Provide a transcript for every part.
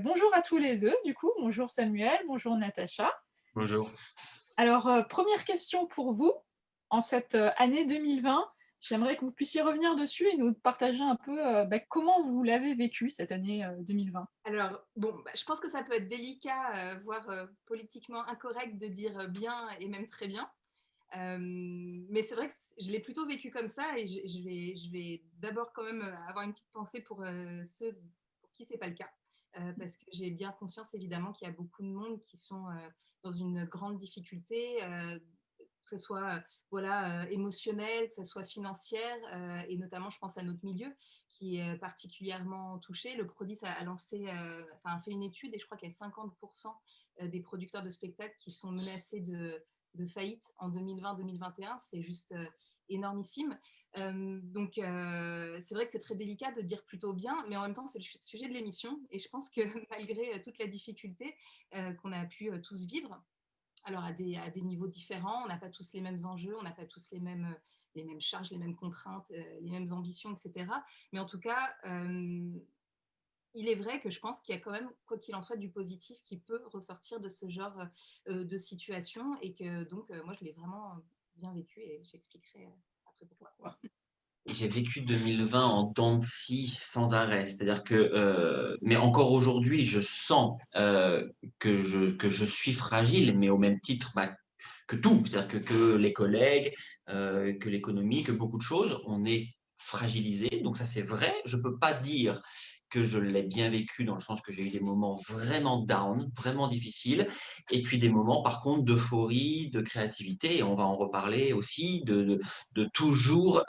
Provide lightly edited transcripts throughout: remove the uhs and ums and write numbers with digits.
Bonjour à tous les 2 du coup. Bonjour Samuel, bonjour Natacha. Bonjour. Alors, 1re question pour vous. En cette, année 2020, j'aimerais que vous puissiez revenir dessus et nous partager un peu, comment vous l'avez vécue cette année, 2020? Alors, bon, je pense que ça peut être délicat, voire, politiquement incorrect de dire, bien et même très bien. Mais c'est vrai que je l'ai plutôt vécu comme ça et je vais d'abord quand même, avoir une petite pensée pour, ceux pour qui c'est pas le cas. Parce que j'ai bien conscience évidemment qu'il y a beaucoup de monde qui sont, dans une grande difficulté, que ce soit, voilà, émotionnelle, que ce soit financière, et notamment je pense à notre milieu qui est particulièrement touché. Le Prodis a lancé, enfin a fait une étude et je crois qu'il y a 50 des producteurs de spectacles qui sont menacés de faillite en 2020-2021. C'est juste énormissime. Donc, c'est vrai que c'est très délicat de dire plutôt bien, mais en même temps, c'est le sujet de l'émission. Et je pense que malgré toute la difficulté qu'on a pu tous vivre, alors à des niveaux différents, on n'a pas tous les mêmes enjeux, on n'a pas tous les mêmes charges, les mêmes contraintes, les mêmes ambitions, etc. Mais en tout cas, il est vrai que je pense qu'il y a quand même, quoi qu'il en soit, du positif qui peut ressortir de ce genre de situation et que donc moi je l'ai vraiment bien vécu et j'expliquerai après pourquoi. J'ai vécu 2020 en dents de scie sans arrêt. C'est-à-dire que, mais encore aujourd'hui, je sens, que je suis fragile, mais au même titre, que tout. C'est-à-dire que les collègues, que l'économie, que beaucoup de choses, on est fragilisé. Donc ça, c'est vrai. Je peux pas dire que je l'ai bien vécu dans le sens que j'ai eu des moments vraiment down, vraiment difficiles et puis des moments, par contre, d'euphorie, de créativité et on va en reparler aussi, de toujours,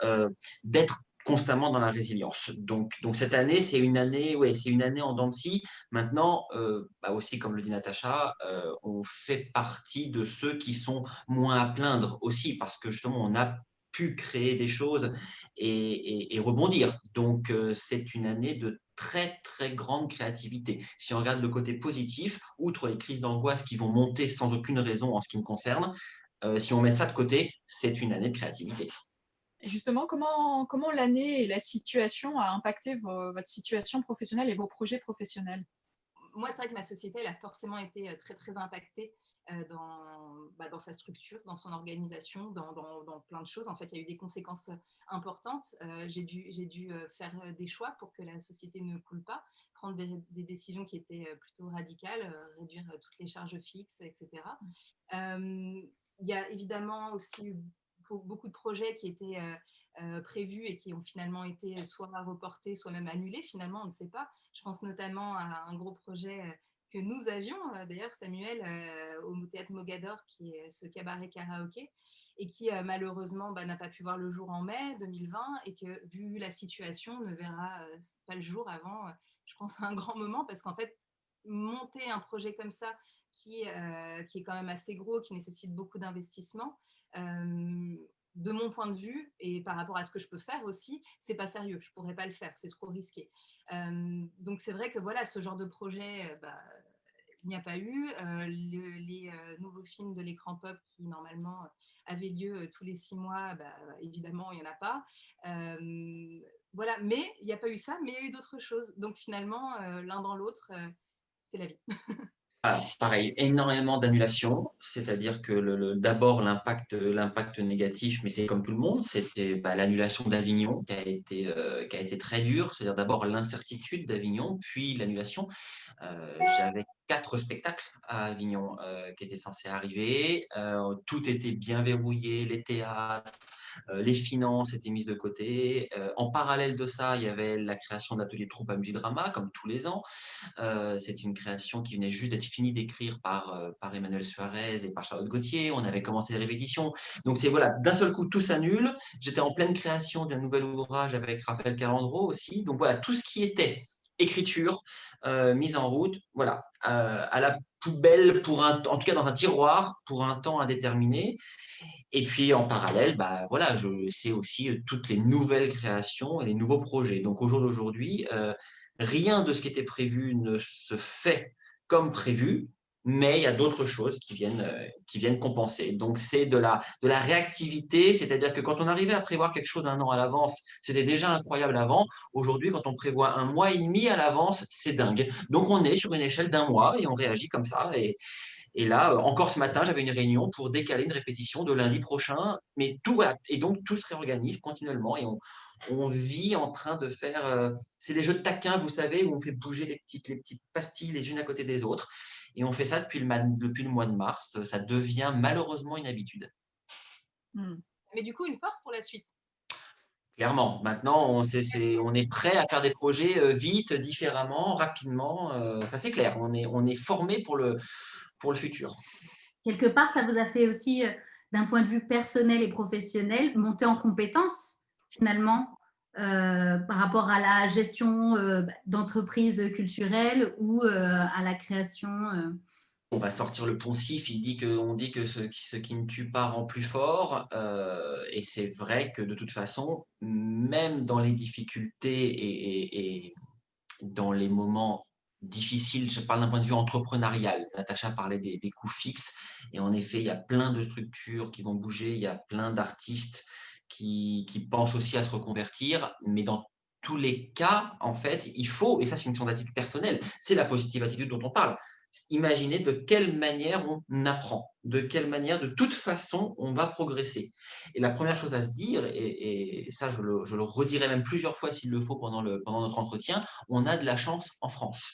d'être constamment dans la résilience. Donc cette année, c'est une année, ouais, c'est une année en dents de scie. Maintenant, aussi comme le dit Natacha, on fait partie de ceux qui sont moins à plaindre aussi parce que justement on a pu créer des choses et rebondir. Donc c'est une année de très très grande créativité. Si on regarde le côté positif, outre les crises d'angoisse qui vont monter sans aucune raison en ce qui me concerne, si on met ça de côté, c'est une année de créativité. Et justement, comment l'année et la situation a impacté votre situation professionnelle et vos projets professionnels? Moi, c'est vrai que ma société, elle a forcément été très, très impactée dans sa structure, dans son organisation, dans plein de choses. En fait, il y a eu des conséquences importantes. J'ai dû faire des choix pour que la société ne coule pas, prendre des décisions qui étaient plutôt radicales, réduire toutes les charges fixes, etc. Il y a évidemment aussi eu beaucoup de projets qui étaient prévus et qui ont finalement été soit reportés, soit même annulés. Finalement, on ne sait pas. Je pense notamment à un gros projet que nous avions, d'ailleurs, Samuel, au théâtre Mogador, qui est ce cabaret karaoké, et qui malheureusement n'a pas pu voir le jour en mai 2020, et que, vu la situation, ne verra pas le jour avant, je pense, un grand moment, parce qu'en fait, monter un projet comme ça, qui est quand même assez gros, qui nécessite beaucoup d'investissement, euh, de mon point de vue, et par rapport à ce que je peux faire aussi, c'est pas sérieux, je pourrais pas le faire, c'est trop risqué. Donc c'est vrai que voilà, ce genre de projet, il n'y a pas eu. Les nouveaux films de l'écran pop qui normalement avaient lieu tous les 6 mois, évidemment, il n'y en a pas. Voilà, mais il n'y a pas eu ça, mais il y a eu d'autres choses. Donc finalement, l'un dans l'autre, c'est la vie. Ah, pareil, énormément d'annulations, c'est-à-dire que d'abord l'impact négatif, mais c'est comme tout le monde, c'était l'annulation d'Avignon qui a été très dure, c'est-à-dire d'abord l'incertitude d'Avignon, puis l'annulation. J'avais 4 spectacles à Avignon qui étaient censés arriver, tout était bien verrouillé, les théâtres, les finances étaient mises de côté. En parallèle de ça, il y avait la création d'ateliers troupes à Musidrama, comme tous les ans. C'est une création qui venait juste d'être finie d'écrire par Emmanuel Suarez et par Charlotte Gauthier. On avait commencé les répétitions. Donc, c'est voilà, d'un seul coup, tout s'annule. J'étais en pleine création d'un nouvel ouvrage avec Raphaël Calandro aussi. Donc, voilà, tout ce qui était écriture, mise en route, voilà, à la poubelle, en tout cas dans un tiroir pour un temps indéterminé. Et puis en parallèle, voilà, je sais aussi toutes les nouvelles créations et les nouveaux projets. Donc au jour d'aujourd'hui, rien de ce qui était prévu ne se fait comme prévu, mais il y a d'autres choses qui viennent compenser. Donc, c'est de la réactivité, c'est-à-dire que quand on arrivait à prévoir quelque chose un an à l'avance, c'était déjà incroyable avant. Aujourd'hui, quand on prévoit un mois et demi à l'avance, c'est dingue. Donc, on est sur une échelle d'un mois et on réagit comme ça. Et là, encore ce matin, j'avais une réunion pour décaler une répétition de lundi prochain, mais tout, voilà. Et donc, tout se réorganise continuellement et on vit en train de faire… c'est des jeux de taquin, vous savez, où on fait bouger les petites pastilles les unes à côté des autres. Et on fait ça depuis le mois de mars. Ça devient malheureusement une habitude. Mais du coup, une force pour la suite. Clairement, maintenant, on est prêt à faire des projets vite, différemment, rapidement. Ça, c'est clair. On est formé pour le futur. Quelque part, ça vous a fait aussi, d'un point de vue personnel et professionnel, monter en compétences, finalement, par rapport à la gestion d'entreprises culturelles ou à la création. On va sortir le poncif, on dit que ce qui ne tue pas rend plus fort. Et c'est vrai que de toute façon, même dans les difficultés et dans les moments difficiles, je parle d'un point de vue entrepreneurial. Natacha parlait des coûts fixes. Et en effet, il y a plein de structures qui vont bouger, il y a plein d'artistes qui pensent aussi à se reconvertir. Mais dans tous les cas, en fait, il faut, et ça c'est une question d'attitude personnelle, c'est la positive attitude dont on parle. Imaginez de quelle manière on apprend, de quelle manière, de toute façon, on va progresser. Et la première chose à se dire, et ça je le redirai même plusieurs fois s'il le faut pendant notre entretien, on a de la chance en France.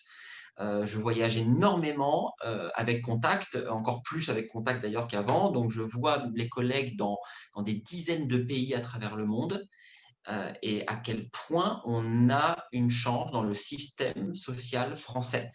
Je voyage énormément avec Contact, encore plus avec Contact d'ailleurs qu'avant, donc je vois les collègues dans des dizaines de pays à travers le monde. Et à quel point on a une chance dans le système social français,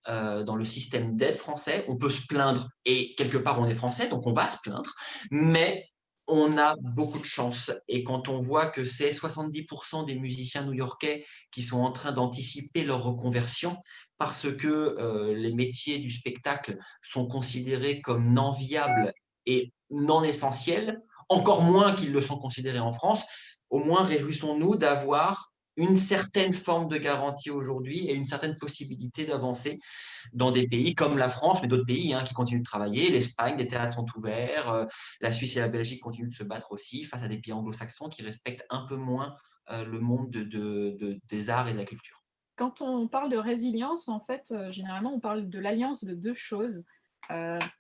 dans le système d'aide français. On peut se plaindre, et quelque part on est français, donc on va se plaindre, mais on a beaucoup de chance. Et quand on voit que c'est 70% des musiciens new-yorkais qui sont en train d'anticiper leur reconversion parce que les métiers du spectacle sont considérés comme non viables et non essentiels, encore moins qu'ils le sont considérés en France, au moins réjouissons-nous d'avoir une certaine forme de garantie aujourd'hui et une certaine possibilité d'avancer dans des pays comme la France, mais d'autres pays qui continuent de travailler. L'Espagne, les théâtres sont ouverts. La Suisse et la Belgique continuent de se battre aussi face à des pays anglo-saxons qui respectent un peu moins le monde des arts et de la culture. Quand on parle de résilience, en fait, généralement, on parle de l'alliance de deux choses.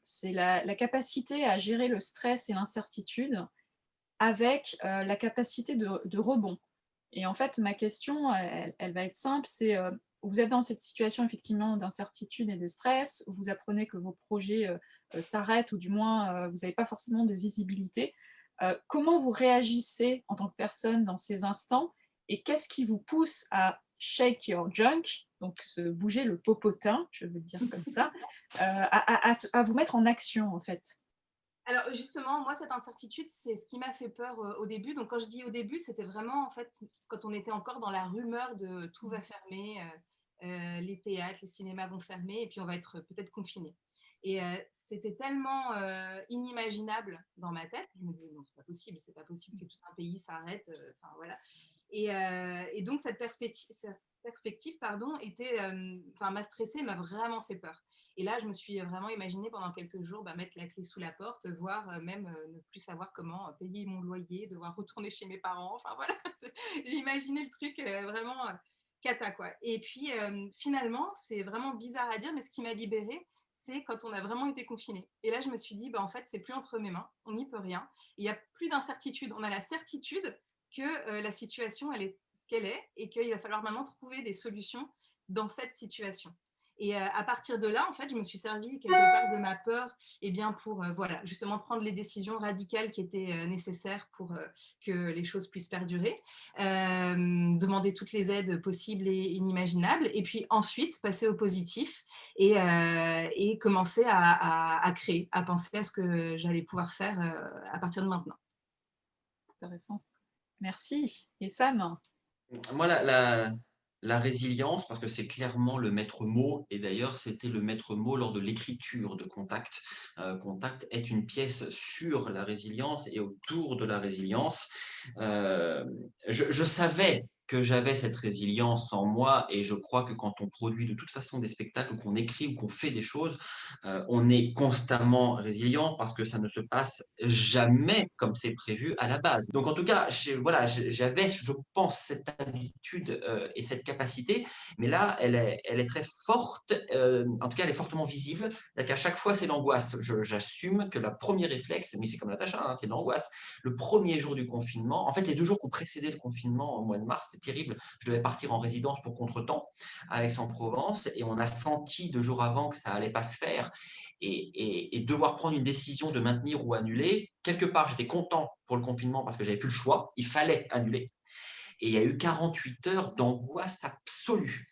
C'est la capacité à gérer le stress et l'incertitude avec la capacité de rebond. Et en fait, ma question, elle va être simple, c'est vous êtes dans cette situation effectivement d'incertitude et de stress, vous apprenez que vos projets s'arrêtent ou du moins vous n'avez pas forcément de visibilité. Comment vous réagissez en tant que personne dans ces instants et qu'est-ce qui vous pousse à shake your junk, donc se bouger le popotin, je veux le dire comme ça, à vous mettre en action en fait? Alors justement, moi, cette incertitude, c'est ce qui m'a fait peur au début. Donc quand je dis au début, c'était vraiment en fait quand on était encore dans la rumeur de tout va fermer, les théâtres, les cinémas vont fermer et puis on va être peut-être confinés. Et c'était tellement inimaginable dans ma tête. Je me disais non, c'est pas possible que tout un pays s'arrête. Enfin voilà. Et donc cette perspective pardon, m'a stressée, m'a vraiment fait peur. Et là, je me suis vraiment imaginée pendant quelques jours mettre la clé sous la porte, voire même ne plus savoir comment payer mon loyer, devoir retourner chez mes parents. Enfin voilà, j'ai imaginé le truc vraiment cata quoi. Et puis finalement, c'est vraiment bizarre à dire, mais ce qui m'a libérée, c'est quand on a vraiment été confinés. Et là, je me suis dit, en fait, c'est plus entre mes mains, on n'y peut rien. Il n'y a plus d'incertitude. On a la certitude que la situation, elle est ce qu'elle est et qu'il va falloir maintenant trouver des solutions dans cette situation. Et à partir de là, en fait, je me suis servi quelque part de ma peur pour voilà, justement prendre les décisions radicales qui étaient nécessaires pour que les choses puissent perdurer, demander toutes les aides possibles et inimaginables, et puis ensuite passer au positif et commencer à créer, à penser à ce que j'allais pouvoir faire à partir de maintenant. Intéressant. Merci. Et Sam? Moi, la résilience, parce que c'est clairement le maître mot, et d'ailleurs c'était le maître mot lors de l'écriture de Contact. Contact est une pièce sur la résilience et autour de la résilience. Je savais que j'avais cette résilience en moi et je crois que quand on produit de toute façon des spectacles ou qu'on écrit ou qu'on fait des choses, on est constamment résilient parce que ça ne se passe jamais comme c'est prévu à la base. Donc en tout cas, voilà, j'avais, je pense, cette habitude et cette capacité, mais là, elle est très forte, en tout cas, elle est fortement visible. C'est-à-dire qu'à chaque fois, c'est l'angoisse. J'assume que le premier réflexe, mais c'est comme Natacha, hein, c'est l'angoisse. Le premier jour du confinement, en fait, les 2 jours qui ont précédé le confinement au mois de mars, c'était terrible. Je devais partir en résidence pour contretemps à Aix-en-Provence et on a senti 2 jours avant que ça allait pas se faire et devoir prendre une décision de maintenir ou annuler. Quelque part, j'étais content pour le confinement parce que j'avais plus le choix, il fallait annuler. Et il y a eu 48 heures d'angoisse absolue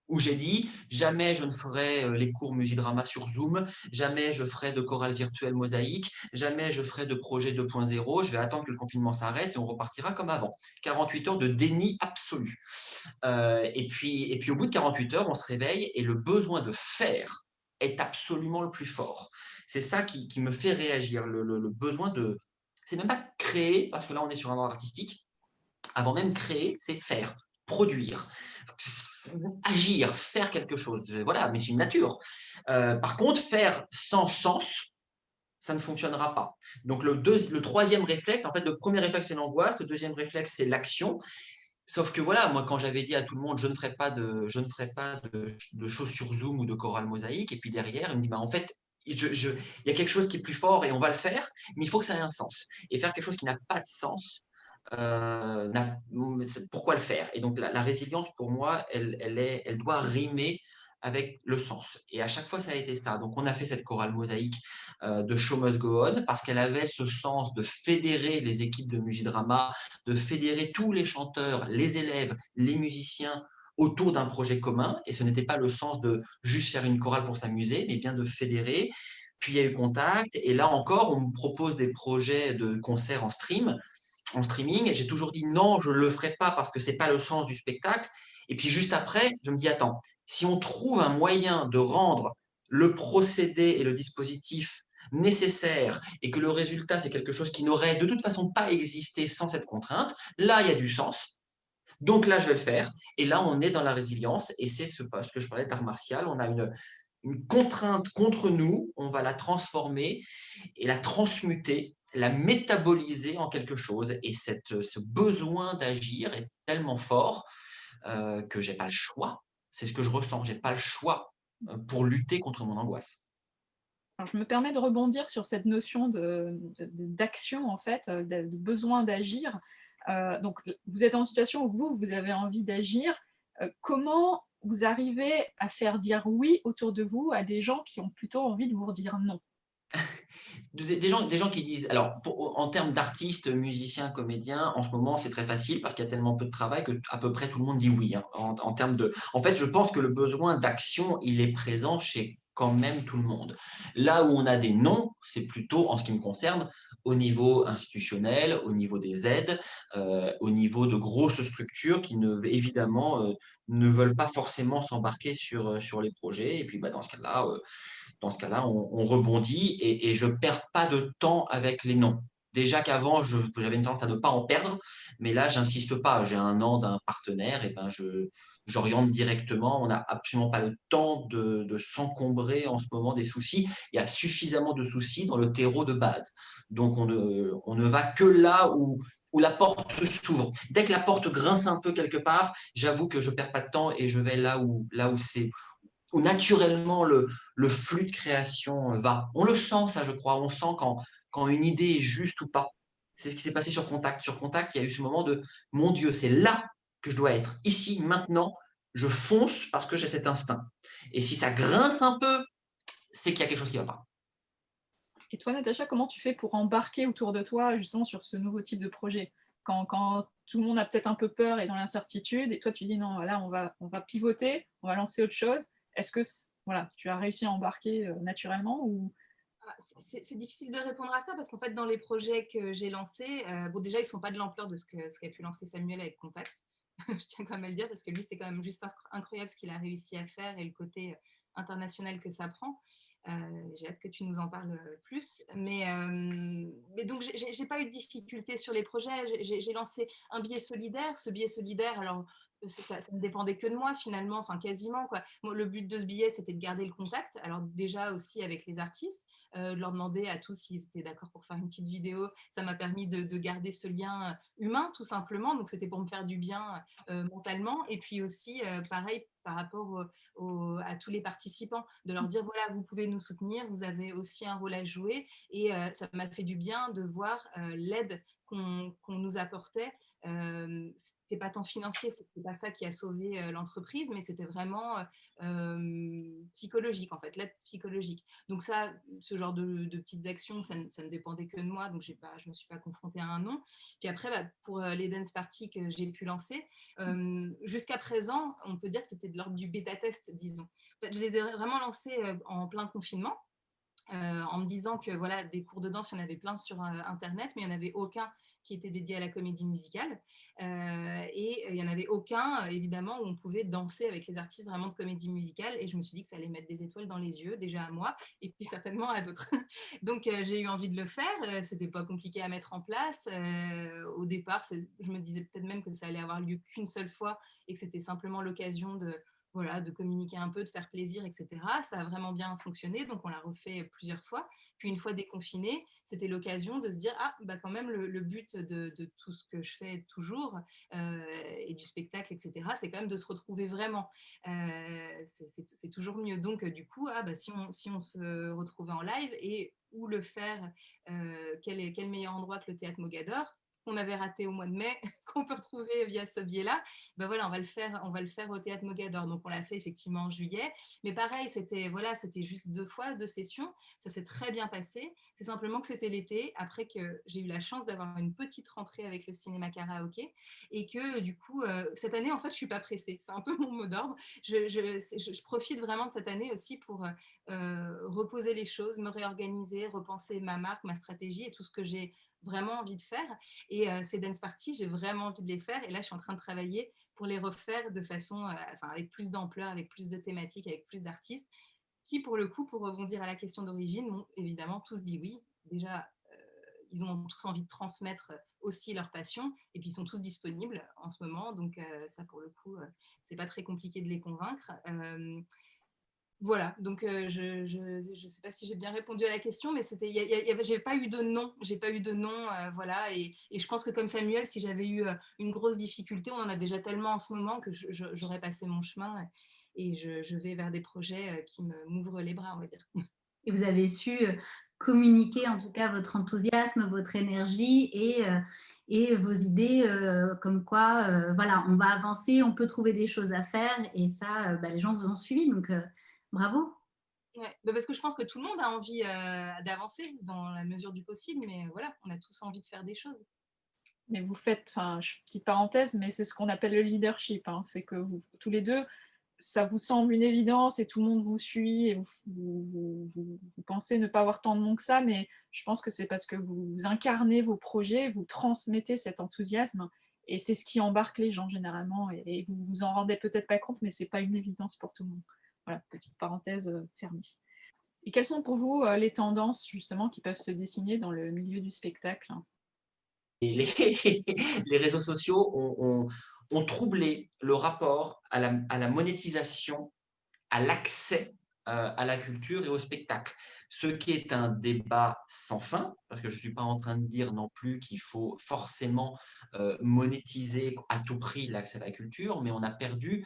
où j'ai dit jamais je ne ferai les cours Musidrama sur Zoom, jamais je ferai de chorale virtuelle mosaïque, jamais je ferai de projet 2.0, je vais attendre que le confinement s'arrête et on repartira comme avant. 48 heures de déni absolu. Et puis au bout de 48 heures, on se réveille et le besoin de faire est absolument le plus fort. C'est ça qui me fait réagir, le besoin de... C'est même pas créer, parce que là on est sur un art artistique, avant même créer, c'est faire, produire, agir, faire quelque chose. Voilà, mais c'est une nature. Par contre, faire sans sens, ça ne fonctionnera pas. Donc le troisième réflexe, en fait, le premier réflexe, c'est l'angoisse, le deuxième réflexe, c'est l'action. Sauf que voilà, moi, quand j'avais dit à tout le monde, je ne ferai pas de choses sur Zoom ou de chorale mosaïque, et puis derrière, il me dit, bah, en fait, il y a quelque chose qui est plus fort et on va le faire, mais il faut que ça ait un sens. Et faire quelque chose qui n'a pas de sens, pourquoi le faire? Et donc la résilience, pour moi, elle doit rimer avec le sens. Et à chaque fois, ça a été ça. Donc on a fait cette chorale mosaïque de Show Must Go On parce qu'elle avait ce sens de fédérer les équipes de Musidrama, de fédérer tous les chanteurs, les élèves, les musiciens autour d'un projet commun. Et ce n'était pas le sens de juste faire une chorale pour s'amuser, mais bien de fédérer. Puis il y a eu Contact, et là encore, on me propose des projets de concerts en streaming. J'ai toujours dit non, je ne le ferai pas parce que ce n'est pas le sens du spectacle. Et puis juste après, je me dis, attends, si on trouve un moyen de rendre le procédé et le dispositif nécessaire et que le résultat, c'est quelque chose qui n'aurait de toute façon pas existé sans cette contrainte, là, il y a du sens. Donc là, je vais le faire. Et là, on est dans la résilience. Et c'est ce que je parlais d'art martial. On a une contrainte contre nous, on va la transformer et la transmuter, la métaboliser en quelque chose. Et ce besoin d'agir est tellement fort que je n'ai pas le choix. C'est ce que je ressens. Je n'ai pas le choix pour lutter contre mon angoisse. Alors, je me permets de rebondir sur cette notion d'action, en fait, de besoin d'agir. Donc, vous êtes en situation où vous avez envie d'agir. Comment vous arrivez à faire dire oui autour de vous à des gens qui ont plutôt envie de vous dire non? Des gens qui disent, alors en termes d'artistes, musiciens, comédiens, en ce moment c'est très facile parce qu'il y a tellement peu de travail que à peu près tout le monde dit oui, hein. En termes en fait, je pense que le besoin d'action, il est présent chez quand même tout le monde. Là où on a des non, c'est plutôt, en ce qui me concerne, au niveau institutionnel, au niveau des aides, au niveau de grosses structures qui évidemment ne veulent pas forcément s'embarquer sur les projets. Et puis bah, dans ce cas-là, on rebondit et je ne perds pas de temps avec les noms. Déjà qu'avant, j'avais une tendance à ne pas en perdre, mais là, j'insiste pas. J'ai un an d'un partenaire, et ben j'oriente directement. On n'a absolument pas le temps de s'encombrer en ce moment des soucis. Il y a suffisamment de soucis dans le terreau de base. Donc, on ne va que là où la porte s'ouvre. Dès que la porte grince un peu quelque part, j'avoue que je ne perds pas de temps et je vais là où c'est où naturellement le flux de création va. On le sent, ça, je crois. On sent quand une idée est juste ou pas. C'est ce qui s'est passé sur Contact. Sur Contact, il y a eu ce moment de mon Dieu, c'est là que je dois être. Ici, maintenant, je fonce parce que j'ai cet instinct. Et si ça grince un peu, c'est qu'il y a quelque chose qui ne va pas. Et toi, Natacha, comment tu fais pour embarquer autour de toi justement sur ce nouveau type de projet? Quand tout le monde a peut-être un peu peur et dans l'incertitude, et toi tu dis non, voilà, on va pivoter, on va lancer autre chose. Est-ce que voilà, tu as réussi à embarquer naturellement ou... C'est difficile de répondre à ça parce qu'en fait, dans les projets que j'ai lancés, bon, déjà, ils ne sont pas de l'ampleur de ce qu'a pu lancer Samuel avec Contact. Je tiens quand même à le dire parce que lui, c'est quand même juste incroyable ce qu'il a réussi à faire et le côté international que ça prend. J'ai hâte que tu nous en parles plus. Mais donc, j'ai pas eu de difficulté sur les projets. J'ai lancé un billet solidaire. Ce billet solidaire, alors, ça ne dépendait que de moi finalement, enfin quasiment, quoi. Moi, le but de ce billet, c'était de garder le contact. Alors déjà aussi avec les artistes, de leur demander à tous s'ils étaient d'accord pour faire une petite vidéo. Ça m'a permis de garder ce lien humain, tout simplement. Donc c'était pour me faire du bien mentalement. Et puis aussi, pareil, par rapport à tous les participants, de leur dire, voilà, vous pouvez nous soutenir, vous avez aussi un rôle à jouer. Et ça m'a fait du bien de voir l'aide qu'on nous apportait. C'était pas tant financier, c'était pas ça qui a sauvé l'entreprise, mais c'était vraiment psychologique, en fait, l'aide psychologique. Donc ça, ce genre de petites actions, ça ne dépendait que de moi, donc je me suis pas confrontée à un nom. Puis après, pour les dance parties que j'ai pu lancer, jusqu'à présent, on peut dire que c'était de l'ordre du bêta-test, disons. En fait, je les ai vraiment lancés en plein confinement, en me disant que voilà, des cours de danse, il y en avait plein sur Internet, mais il n'y en avait aucun qui était dédié à la comédie musicale. Et il n'y en avait aucun, évidemment, où on pouvait danser avec les artistes vraiment de comédie musicale. Et je me suis dit que ça allait mettre des étoiles dans les yeux, déjà à moi, et puis certainement à d'autres. Donc, j'ai eu envie de le faire. C'était pas compliqué à mettre en place. Au départ, je me disais peut-être même que ça allait avoir lieu qu'une seule fois et que c'était simplement l'occasion voilà, de communiquer un peu, de faire plaisir, etc. Ça a vraiment bien fonctionné, donc on l'a refait plusieurs fois. Puis une fois déconfiné, c'était l'occasion de se dire, ah, bah quand même, le but de tout ce que je fais toujours, et du spectacle, etc., c'est quand même de se retrouver vraiment. C'est toujours mieux. Donc, du coup, ah, bah, si on se retrouvait en live, et où le faire, quel meilleur endroit que le Théâtre Mogador, qu'on avait raté au mois de mai, qu'on peut retrouver via ce biais-là, ben voilà, on va le faire au Théâtre Mogador. Donc on l'a fait effectivement en juillet, mais pareil, c'était juste 2 fois, 2 sessions, ça s'est très bien passé. C'est simplement que c'était l'été, après que j'ai eu la chance d'avoir une petite rentrée avec le cinéma karaoké, et que du coup, cette année, en fait, je suis pas pressée. C'est un peu mon mot d'ordre. Je profite vraiment de cette année aussi pour reposer les choses, me réorganiser, repenser ma marque, ma stratégie et tout ce que j'ai vraiment envie de faire. Et ces dance parties, j'ai vraiment envie de les faire. Et là, je suis en train de travailler pour les refaire de façon, avec plus d'ampleur, avec plus de thématiques, avec plus d'artistes, qui, pour le coup, pour rebondir à la question d'origine, m'ont évidemment tous dit oui. Déjà, ils ont tous envie de transmettre aussi leur passion, et puis ils sont tous disponibles en ce moment. Donc, ça, pour le coup, c'est pas très compliqué de les convaincre. Voilà, donc je sais pas si j'ai bien répondu à la question, mais j'ai pas eu de nom, voilà, et je pense que comme Samuel, si j'avais eu une grosse difficulté, on en a déjà tellement en ce moment que j'aurais passé mon chemin, et je vais vers des projets qui m'ouvrent les bras, on va dire. Et vous avez su communiquer en tout cas votre enthousiasme, votre énergie et vos idées comme quoi, voilà, on va avancer, on peut trouver des choses à faire, et ça, les gens vous ont suivi, donc bravo. Ouais, parce que je pense que tout le monde a envie d'avancer dans la mesure du possible, mais voilà, on a tous envie de faire des choses. Mais vous faites, petite parenthèse, mais c'est ce qu'on appelle le leadership, hein. C'est que vous, tous les deux, ça vous semble une évidence et tout le monde vous suit et vous pensez ne pas avoir tant de monde que ça, mais je pense que c'est parce que vous incarnez vos projets, vous transmettez cet enthousiasme, et c'est ce qui embarque les gens généralement, et vous vous en rendez peut-être pas compte, mais c'est pas une évidence pour tout le monde. Voilà, petite parenthèse fermée. Et quelles sont pour vous les tendances justement qui peuvent se dessiner dans le milieu du spectacle? Et les réseaux sociaux ont troublé le rapport à la monétisation, à l'accès à la culture et au spectacle. Ce qui est un débat sans fin, parce que je ne suis pas en train de dire non plus qu'il faut forcément monétiser à tout prix l'accès à la culture, mais on a perdu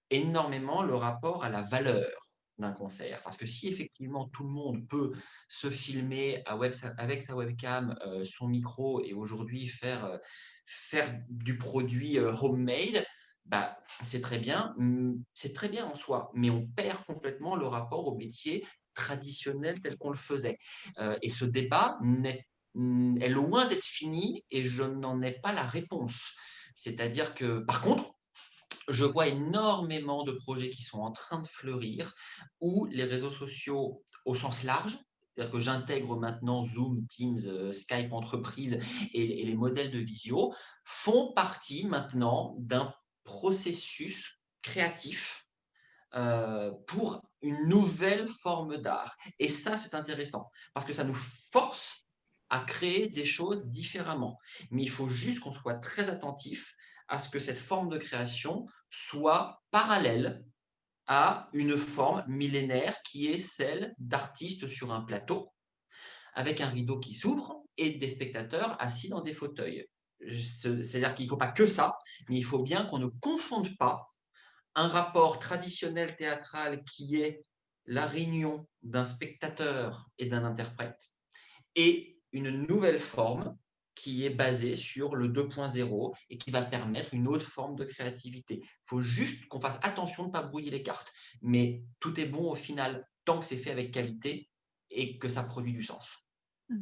énormément le rapport à la valeur d'un concert. Parce que si effectivement tout le monde peut se filmer avec sa webcam, son micro, et aujourd'hui faire du produit homemade, bah, c'est très bien en soi, mais on perd complètement le rapport au métier traditionnel tel qu'on le faisait. Et ce débat est loin d'être fini, et je n'en ai pas la réponse. C'est-à-dire que, par contre, je vois énormément de projets qui sont en train de fleurir, où les réseaux sociaux au sens large, c'est-à-dire que j'intègre maintenant Zoom, Teams, Skype Entreprise et les modèles de visio, font partie maintenant d'un processus créatif pour une nouvelle forme d'art. Et ça, c'est intéressant parce que ça nous force à créer des choses différemment. Mais il faut juste qu'on soit très attentif à ce que cette forme de création soit parallèle à une forme millénaire qui est celle d'artistes sur un plateau avec un rideau qui s'ouvre et des spectateurs assis dans des fauteuils. C'est-à-dire qu'il ne faut pas que ça, mais il faut bien qu'on ne confonde pas un rapport traditionnel théâtral qui est la réunion d'un spectateur et d'un interprète et une nouvelle forme qui est basée sur le 2.0 et qui va permettre une autre forme de créativité. Il faut juste qu'on fasse attention de ne pas brouiller les cartes. Mais tout est bon au final, tant que c'est fait avec qualité et que ça produit du sens. Je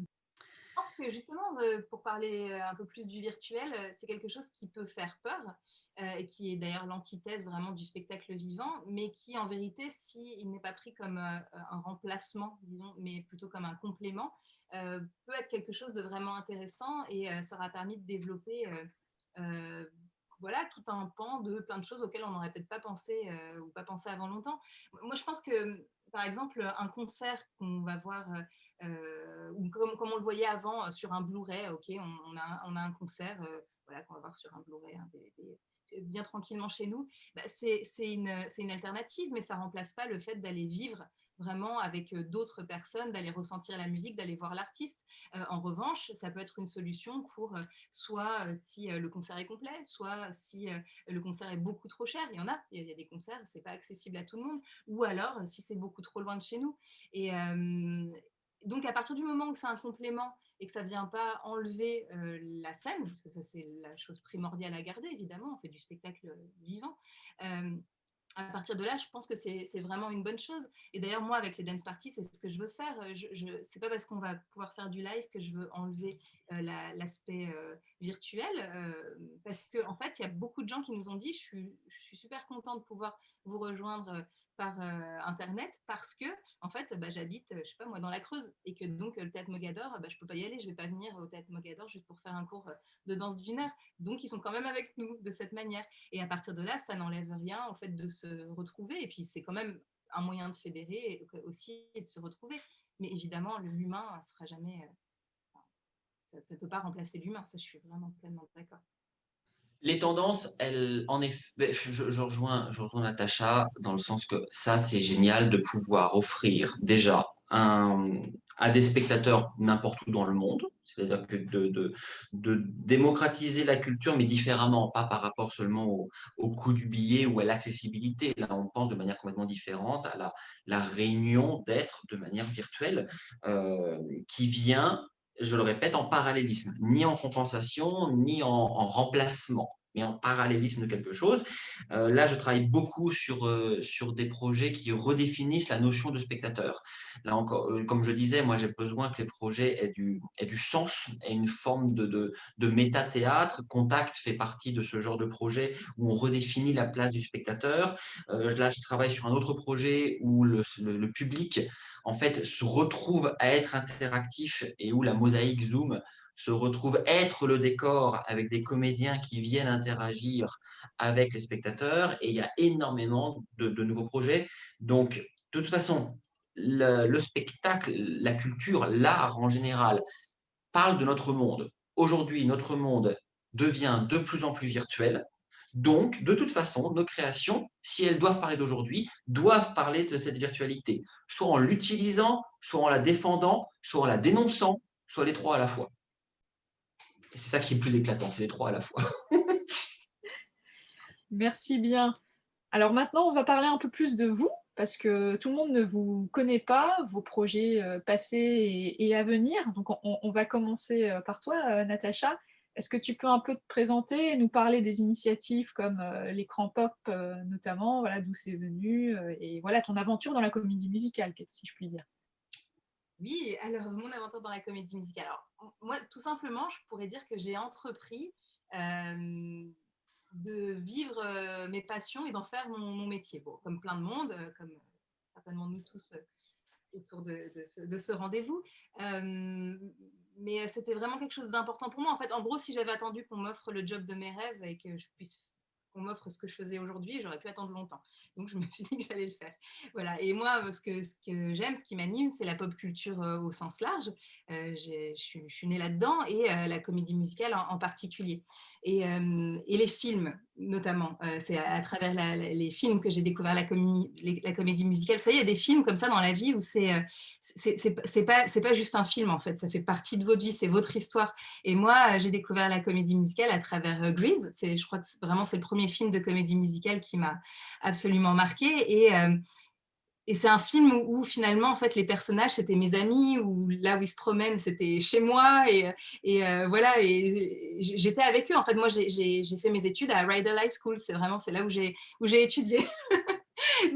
pense que justement, pour parler un peu plus du virtuel, c'est quelque chose qui peut faire peur et qui est d'ailleurs l'antithèse vraiment du spectacle vivant, mais qui en vérité, s'il n'est pas pris comme un remplacement, disons, mais plutôt comme un complément, peut être quelque chose de vraiment intéressant et ça aura permis de développer euh, voilà, tout un pan de plein de choses auxquelles on n'aurait peut-être pas pensé ou pas pensé avant longtemps. Moi, je pense que, par exemple, un concert qu'on va voir ou comme on le voyait avant sur un Blu-ray, ok, on a un concert voilà, qu'on va voir sur un Blu-ray hein, bien tranquillement chez nous, bah, c'est une alternative, mais ça ne remplace pas le fait d'aller vivre vraiment avec d'autres personnes, d'aller ressentir la musique, d'aller voir l'artiste. En revanche, ça peut être une solution pour soit si le concert est complet, soit si le concert est beaucoup trop cher. Il y a des concerts, c'est pas accessible à tout le monde, ou alors si c'est beaucoup trop loin de chez nous. Et donc, à partir du moment où c'est un complément et que ça ne vient pas enlever la scène, parce que ça, c'est la chose primordiale à garder, évidemment, on fait du spectacle vivant. À partir de là, je pense que c'est vraiment une bonne chose. Et d'ailleurs, moi, avec les dance parties, c'est ce que je veux faire. C'est pas parce qu'on va pouvoir faire du live que je veux enlever l'aspect virtuel. Parce qu'en fait, il y a beaucoup de gens qui nous ont dit, je suis super contente de pouvoir vous rejoindre par Internet parce que, en fait, bah, j'habite, je sais pas moi, dans la Creuse et que donc le Théâtre Mogador, bah, je peux pas y aller. Je vais pas venir au Théâtre Mogador juste pour faire un cours de danse d'une heure. Donc, ils sont quand même avec nous de cette manière. Et à partir de là, ça n'enlève rien au fait de se retrouver. Et puis, c'est quand même un moyen de fédérer aussi et de se retrouver. Mais évidemment, l'humain ne sera jamais. Ça ne peut pas remplacer l'humain. Ça, je suis vraiment pleinement d'accord. Les tendances, elles, en effet, je rejoins Natacha dans le sens que ça, c'est génial de pouvoir offrir déjà à des spectateurs n'importe où dans le monde, c'est-à-dire que de démocratiser la culture, mais différemment, pas par rapport seulement au coût du billet ou à l'accessibilité. Là, on pense de manière complètement différente à la réunion d'êtres de manière virtuelle qui vient, je le répète, en parallélisme, ni en compensation, ni en remplacement, mais en parallélisme de quelque chose. Là, je travaille beaucoup sur des projets qui redéfinissent la notion de spectateur. Là encore, comme je disais, moi, j'ai besoin que les projets aient du sens, aient une forme de méta-théâtre. Contact fait partie de ce genre de projet où on redéfinit la place du spectateur. Là, je travaille sur un autre projet où le public en fait, se retrouve à être interactif et où la mosaïque Zoom se retrouve être le décor avec des comédiens qui viennent interagir avec les spectateurs. Et il y a énormément de nouveaux projets. Donc, de toute façon, le spectacle, la culture, l'art en général, parle de notre monde. Aujourd'hui, notre monde devient de plus en plus virtuel. Donc, de toute façon, nos créations, si elles doivent parler d'aujourd'hui, doivent parler de cette virtualité, soit en l'utilisant, soit en la défendant, soit en la dénonçant, soit les trois à la fois. Et c'est ça qui est le plus éclatant, c'est les trois à la fois. Merci bien. Alors maintenant, on va parler un peu plus de vous, parce que tout le monde ne vous connaît pas, vos projets passés et à venir. Donc on va commencer par toi, Natacha. Est-ce que tu peux un peu te présenter et nous parler des initiatives comme l'écran pop notamment, voilà, d'où c'est venu, et voilà ton aventure dans la comédie musicale, si je puis dire. Oui, alors mon aventure dans la comédie musicale. Alors, moi, tout simplement, je pourrais dire que j'ai entrepris de vivre mes passions et d'en faire mon métier. Bon, comme plein de monde, comme certainement nous tous autour de ce rendez-vous. Mais c'était vraiment quelque chose d'important pour moi. En fait, en gros, si j'avais attendu qu'on m'offre le job de mes rêves et que je puisse qu'on m'offre ce que je faisais aujourd'hui, j'aurais pu attendre longtemps. Donc, je me suis dit que j'allais le faire. Voilà. Et moi, ce que j'aime, ce qui m'anime, c'est la pop culture au sens large. Je suis née là-dedans et la comédie musicale en particulier. Et les films, notamment. C'est à travers les films que j'ai découvert la comédie musicale. Vous savez, il y a des films comme ça dans la vie où c'est pas juste un film, en fait. Ça fait partie de votre vie, c'est votre histoire. Et moi, j'ai découvert la comédie musicale à travers Grease. Je crois que c'est le premier film de comédie musicale qui m'a absolument marquée. Et c'est un film où finalement, en fait, les personnages, c'était mes amis, où là où ils se promènent, c'était chez moi. Voilà, et j'étais avec eux. En fait, moi, j'ai fait mes études à Rydell High School. C'est là où j'ai étudié.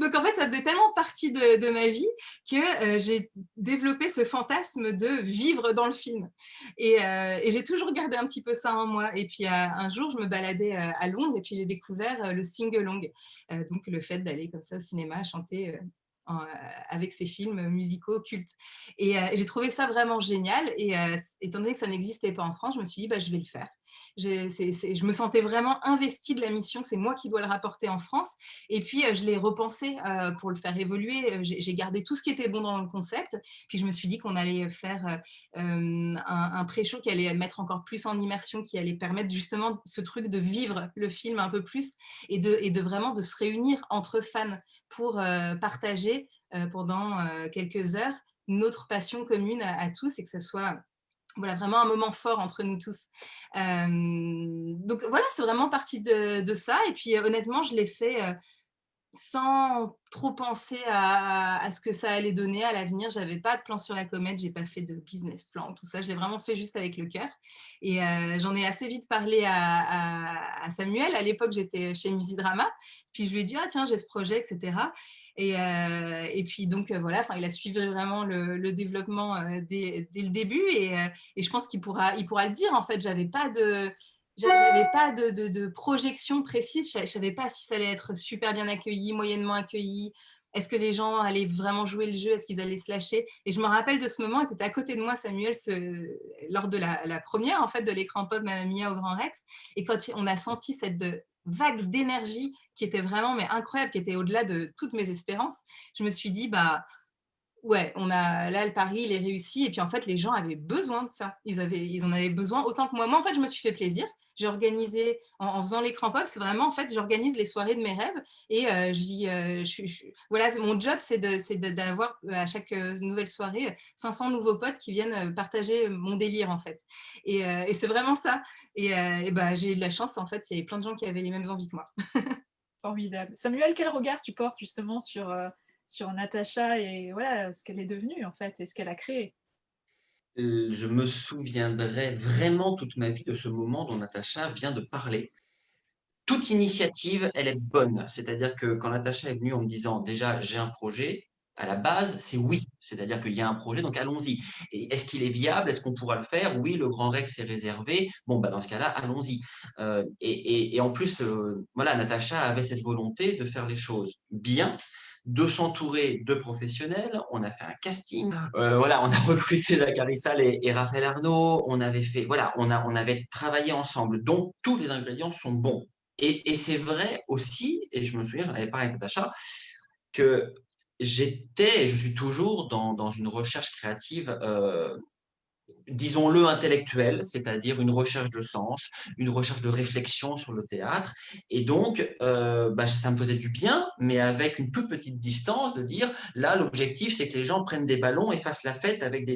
Donc, en fait, ça faisait tellement partie de ma vie que j'ai développé ce fantasme de vivre dans le film. Et j'ai toujours gardé un petit peu ça en moi. Et puis, un jour, je me baladais à Londres et puis j'ai découvert le sing-along. Donc, le fait d'aller comme ça au cinéma, chanter avec ces films musicaux cultes. Et j'ai trouvé ça vraiment génial. Et étant donné que ça n'existait pas en France, je me suis dit, bah, je vais le faire. Je me sentais vraiment investie de la mission, c'est moi qui dois le rapporter en France. Et puis, je l'ai repensé pour le faire évoluer. J'ai gardé tout ce qui était bon dans le concept. Puis, je me suis dit qu'on allait faire un pré-show qui allait mettre encore plus en immersion, qui allait permettre justement ce truc de vivre le film un peu plus et de vraiment de se réunir entre fans pour partager pendant quelques heures notre passion commune à tous et que ce soit voilà, vraiment un moment fort entre nous tous. Donc voilà, c'est vraiment parti de ça. Et puis honnêtement, je l'ai fait sans trop penser à ce que ça allait donner à l'avenir. J'avais pas de plan sur la comète, j'ai pas fait de business plan, tout ça. Je l'ai vraiment fait juste avec le cœur. Et j'en ai assez vite parlé à Samuel. À l'époque, j'étais chez Musidrama. Puis je lui ai dit, ah tiens, j'ai ce projet, etc. Et puis donc voilà, il a suivi vraiment le développement dès le début. Et je pense qu'il pourra le dire. En fait, j'avais pas de projection précise. Je ne savais pas si ça allait être super bien accueilli, moyennement accueilli. Est-ce que les gens allaient vraiment jouer le jeu? Est-ce qu'ils allaient se lâcher? Et je me rappelle de ce moment, il était à côté de moi, Samuel, lors de la première en fait, de l'écran pop Mamma Mia au Grand Rex. Et quand on a senti cette vague d'énergie qui était vraiment incroyable, qui était au-delà de toutes mes espérances, je me suis dit, bah, ouais, là, le pari, il est réussi. Et puis, en fait, les gens avaient besoin de ça. Ils en avaient besoin autant que moi. Moi, en fait, je me suis fait plaisir. J'ai organisé, en faisant l'écran pop, c'est vraiment, en fait, j'organise les soirées de mes rêves. Et voilà, mon job, c'est d'avoir à chaque nouvelle soirée 500 nouveaux potes qui viennent partager mon délire, en fait. Et c'est vraiment ça. Et bah, j'ai eu de la chance, en fait, il y avait plein de gens qui avaient les mêmes envies que moi. Formidable. Samuel, quel regard tu portes justement sur Natacha et voilà, ce qu'elle est devenue en fait et ce qu'elle a créé? Je me souviendrai vraiment toute ma vie de ce moment dont Natacha vient de parler. Toute initiative, elle est bonne. C'est-à-dire que quand Natacha est venue en me disant déjà j'ai un projet, à la base, c'est oui. C'est-à-dire qu'il y a un projet, donc allons-y. Et est-ce qu'il est viable? Est-ce qu'on pourra le faire? Oui, le Grand Rex est réservé. Bon, bah, dans ce cas-là, allons-y. Et en plus, voilà, Natacha avait cette volonté de faire les choses bien, de s'entourer de professionnels. On a fait un casting. Voilà, on a recruté Zachary Sall et Raphaël Arnaud. On avait fait, voilà, on avait travaillé ensemble. Donc, tous les ingrédients sont bons. Et c'est vrai aussi, et je me souviens, j'en avais parlé avec Natacha, que j'étais et je suis toujours dans une recherche créative, disons-le, intellectuelle, c'est-à-dire une recherche de sens, une recherche de réflexion sur le théâtre. Et donc, bah, ça me faisait du bien, mais avec une toute petite distance, de dire, là, l'objectif, c'est que les gens prennent des ballons et fassent la fête avec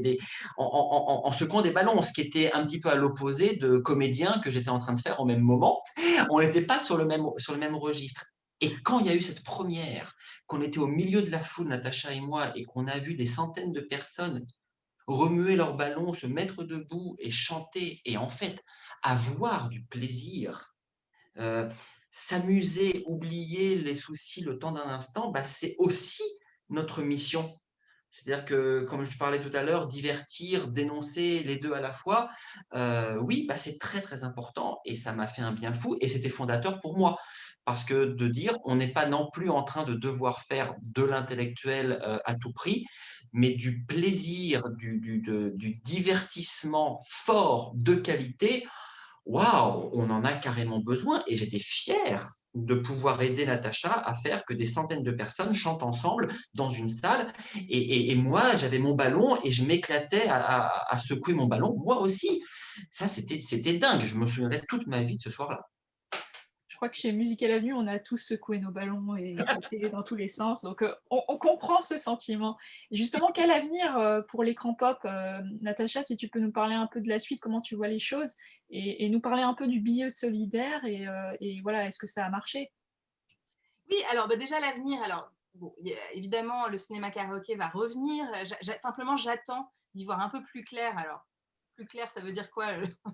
en secouant des ballons, ce qui était un petit peu à l'opposé de comédiens que j'étais en train de faire au même moment. On n'était pas sur le même registre. Et quand il y a eu cette première, qu'on était au milieu de la foule, Natacha et moi, et qu'on a vu des centaines de personnes remuer leurs ballons, se mettre debout et chanter, et en fait, avoir du plaisir, s'amuser, oublier les soucis le temps d'un instant, bah, c'est aussi notre mission. C'est-à-dire que, comme je parlais tout à l'heure, divertir, dénoncer les deux à la fois, oui, bah, c'est très très important et ça m'a fait un bien fou et c'était fondateur pour moi. Parce que de dire, on n'est pas non plus en train de devoir faire de l'intellectuel à tout prix, mais du plaisir, du divertissement fort, de qualité. waouh, on en a carrément besoin. Et j'étais fier de pouvoir aider Natacha à faire que des centaines de personnes chantent ensemble dans une salle. Et moi, j'avais mon ballon et je m'éclatais à secouer mon ballon, moi aussi. Ça, c'était dingue. Je me souviendrai toute ma vie de ce soir-là. Je crois que chez Musical Avenue, on a tous secoué nos ballons et sauté dans tous les sens. Donc, on comprend ce sentiment. Et justement, quel avenir pour l'écran pop Natacha, si tu peux nous parler un peu de la suite, comment tu vois les choses et nous parler un peu du billet solidaire et voilà, est-ce que ça a marché? Oui, alors bah, déjà l'avenir, alors bon, évidemment le cinéma karaoké va revenir, simplement j'attends d'y voir un peu plus clair. Alors plus clair, ça veut dire quoi?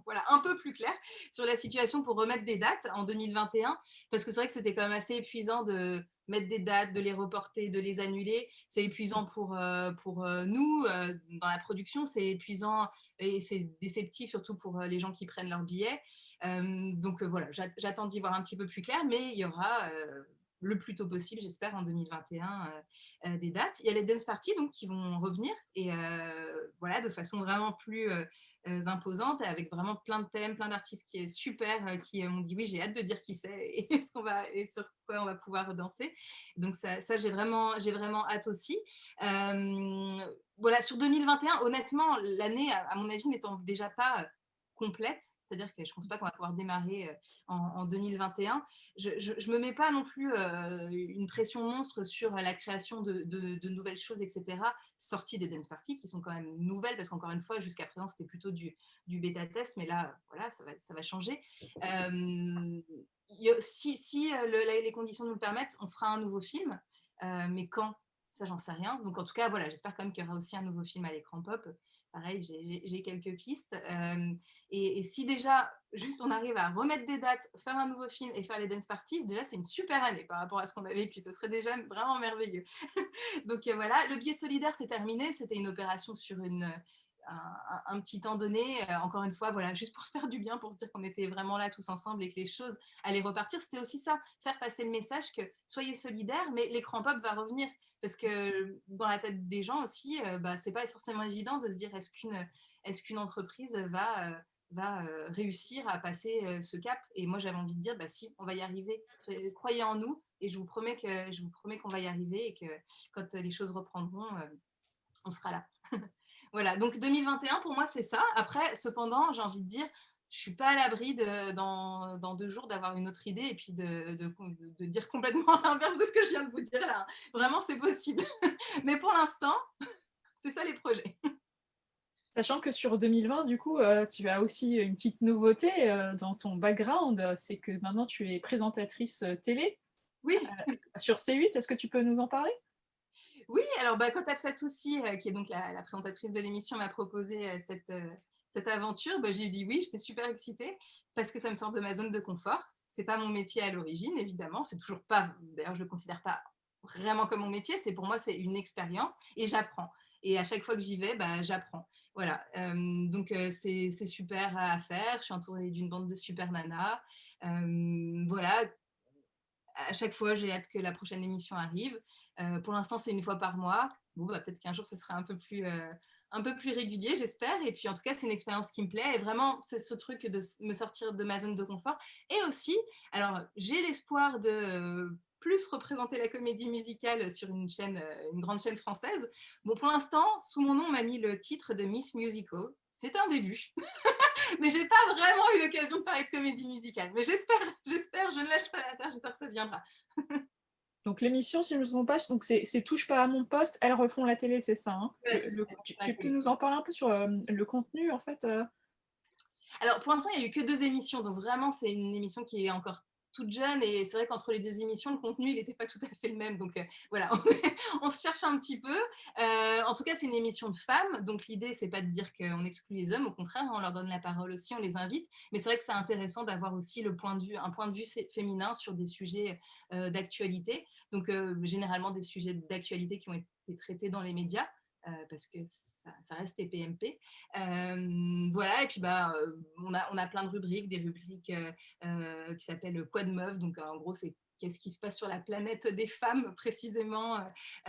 Voilà, un peu plus clair sur la situation pour remettre des dates en 2021, parce que c'est vrai que c'était quand même assez épuisant de mettre des dates, de les reporter, de les annuler. C'est épuisant pour nous, dans la production, c'est épuisant et c'est déceptif surtout pour les gens qui prennent leurs billets. Donc voilà, j'attends d'y voir un petit peu plus clair, mais il y aura le plus tôt possible, j'espère, en 2021, des dates. Il y a les dance parties donc, qui vont revenir et voilà, de façon vraiment plus imposante, avec vraiment plein de thèmes, plein d'artistes qui est super, qui m'ont dit oui, j'ai hâte de dire qui c'est et, et sur quoi on va pouvoir danser. Donc ça j'ai vraiment hâte aussi. Voilà, sur 2021, honnêtement, l'année, à mon avis, n'étant déjà pas complète, c'est-à-dire que je ne pense pas qu'on va pouvoir démarrer en 2021. Je ne me mets pas non plus une pression monstre sur la création de nouvelles choses, etc., sorties des dance parties, qui sont quand même nouvelles, parce qu'encore une fois, jusqu'à présent, c'était plutôt du bêta-test, mais là, voilà, ça va changer. Si les conditions nous le permettent, on fera un nouveau film, mais quand? Ça, j'en sais rien. Donc, en tout cas, voilà, j'espère quand même qu'il y aura aussi un nouveau film à l'écran pop. Pareil, j'ai quelques pistes. Et si déjà, juste on arrive à remettre des dates, faire un nouveau film et faire les dance parties, déjà c'est une super année par rapport à ce qu'on a vécu. Ce serait déjà vraiment merveilleux. Donc voilà, le billet solidaire c'est terminé. C'était une opération sur un petit temps donné. Encore une fois, voilà, juste pour se faire du bien, pour se dire qu'on était vraiment là tous ensemble et que les choses allaient repartir. C'était aussi ça, faire passer le message que soyez solidaires, mais l'écran pop va revenir. Parce que dans la tête des gens aussi, c'est pas forcément évident de se dire est-ce qu'une entreprise va réussir à passer ce cap. Et moi, j'avais envie de dire, si, on va y arriver. Croyez en nous et je vous promets qu'on va y arriver et que quand les choses reprendront, on sera là. Voilà, donc 2021, pour moi, c'est ça. Après, cependant, j'ai envie de dire, je ne suis pas à l'abri dans 2 jours d'avoir une autre idée et puis de dire complètement l'inverse de ce que je viens de vous dire là. Vraiment, c'est possible. Mais pour l'instant, c'est ça les projets. Sachant que sur 2020, du coup, tu as aussi une petite nouveauté dans ton background, c'est que maintenant tu es présentatrice télé Oui. Sur C8. Est-ce que tu peux nous en parler? Oui, alors quand Satousi, qui est donc la présentatrice de l'émission, m'a proposé cette aventure, j'ai dit oui, j'étais super excitée parce que ça me sort de ma zone de confort. C'est pas mon métier à l'origine, évidemment. C'est toujours pas, d'ailleurs, je le considère pas vraiment comme mon métier. C'est pour moi, c'est une expérience et j'apprends. Et à chaque fois que j'y vais, j'apprends. Voilà. Donc c'est super à faire. Je suis entourée d'une bande de super nanas. Voilà, à chaque fois, j'ai hâte que la prochaine émission arrive. Pour l'instant, c'est 1 fois par mois. Bon, peut-être qu'un jour, ce sera un peu plus régulier, j'espère. Et puis, en tout cas, c'est une expérience qui me plaît. Et vraiment, c'est ce truc de me sortir de ma zone de confort. Et aussi, alors, j'ai l'espoir de plus représenter la comédie musicale sur une grande chaîne française. Bon, pour l'instant, sous mon nom, on m'a mis le titre de Miss Musical. C'est un début. Mais j'ai pas vraiment eu l'occasion de parler de comédie musicale. Mais j'espère, je ne lâche pas l'affaire, j'espère que ça viendra. Donc l'émission, si je ne me trompe pas, donc c'est Touche pas à mon poste, elles refont la télé, c'est ça, hein? Tu peux nous en parler un peu sur le contenu, en fait Alors, pour l'instant, il n'y a eu que 2 émissions. Donc, vraiment, c'est une émission qui est encore toute jeune. Et c'est vrai qu'entre les 2 émissions, le contenu, il n'était pas tout à fait le même. Donc, voilà, on se cherche un petit peu. En tout cas, c'est une émission de femmes. Donc, l'idée, c'est pas de dire qu'on exclut les hommes. Au contraire, on leur donne la parole aussi, on les invite. Mais c'est vrai que c'est intéressant d'avoir aussi un point de vue féminin sur des sujets d'actualité. Donc, généralement, des sujets d'actualité qui ont été traités dans les médias. Parce que ça reste TPMP. Voilà, et puis on a plein de rubriques, des rubriques qui s'appellent Quoi de meuf, donc en gros c'est qu'est-ce qui se passe sur la planète des femmes précisément,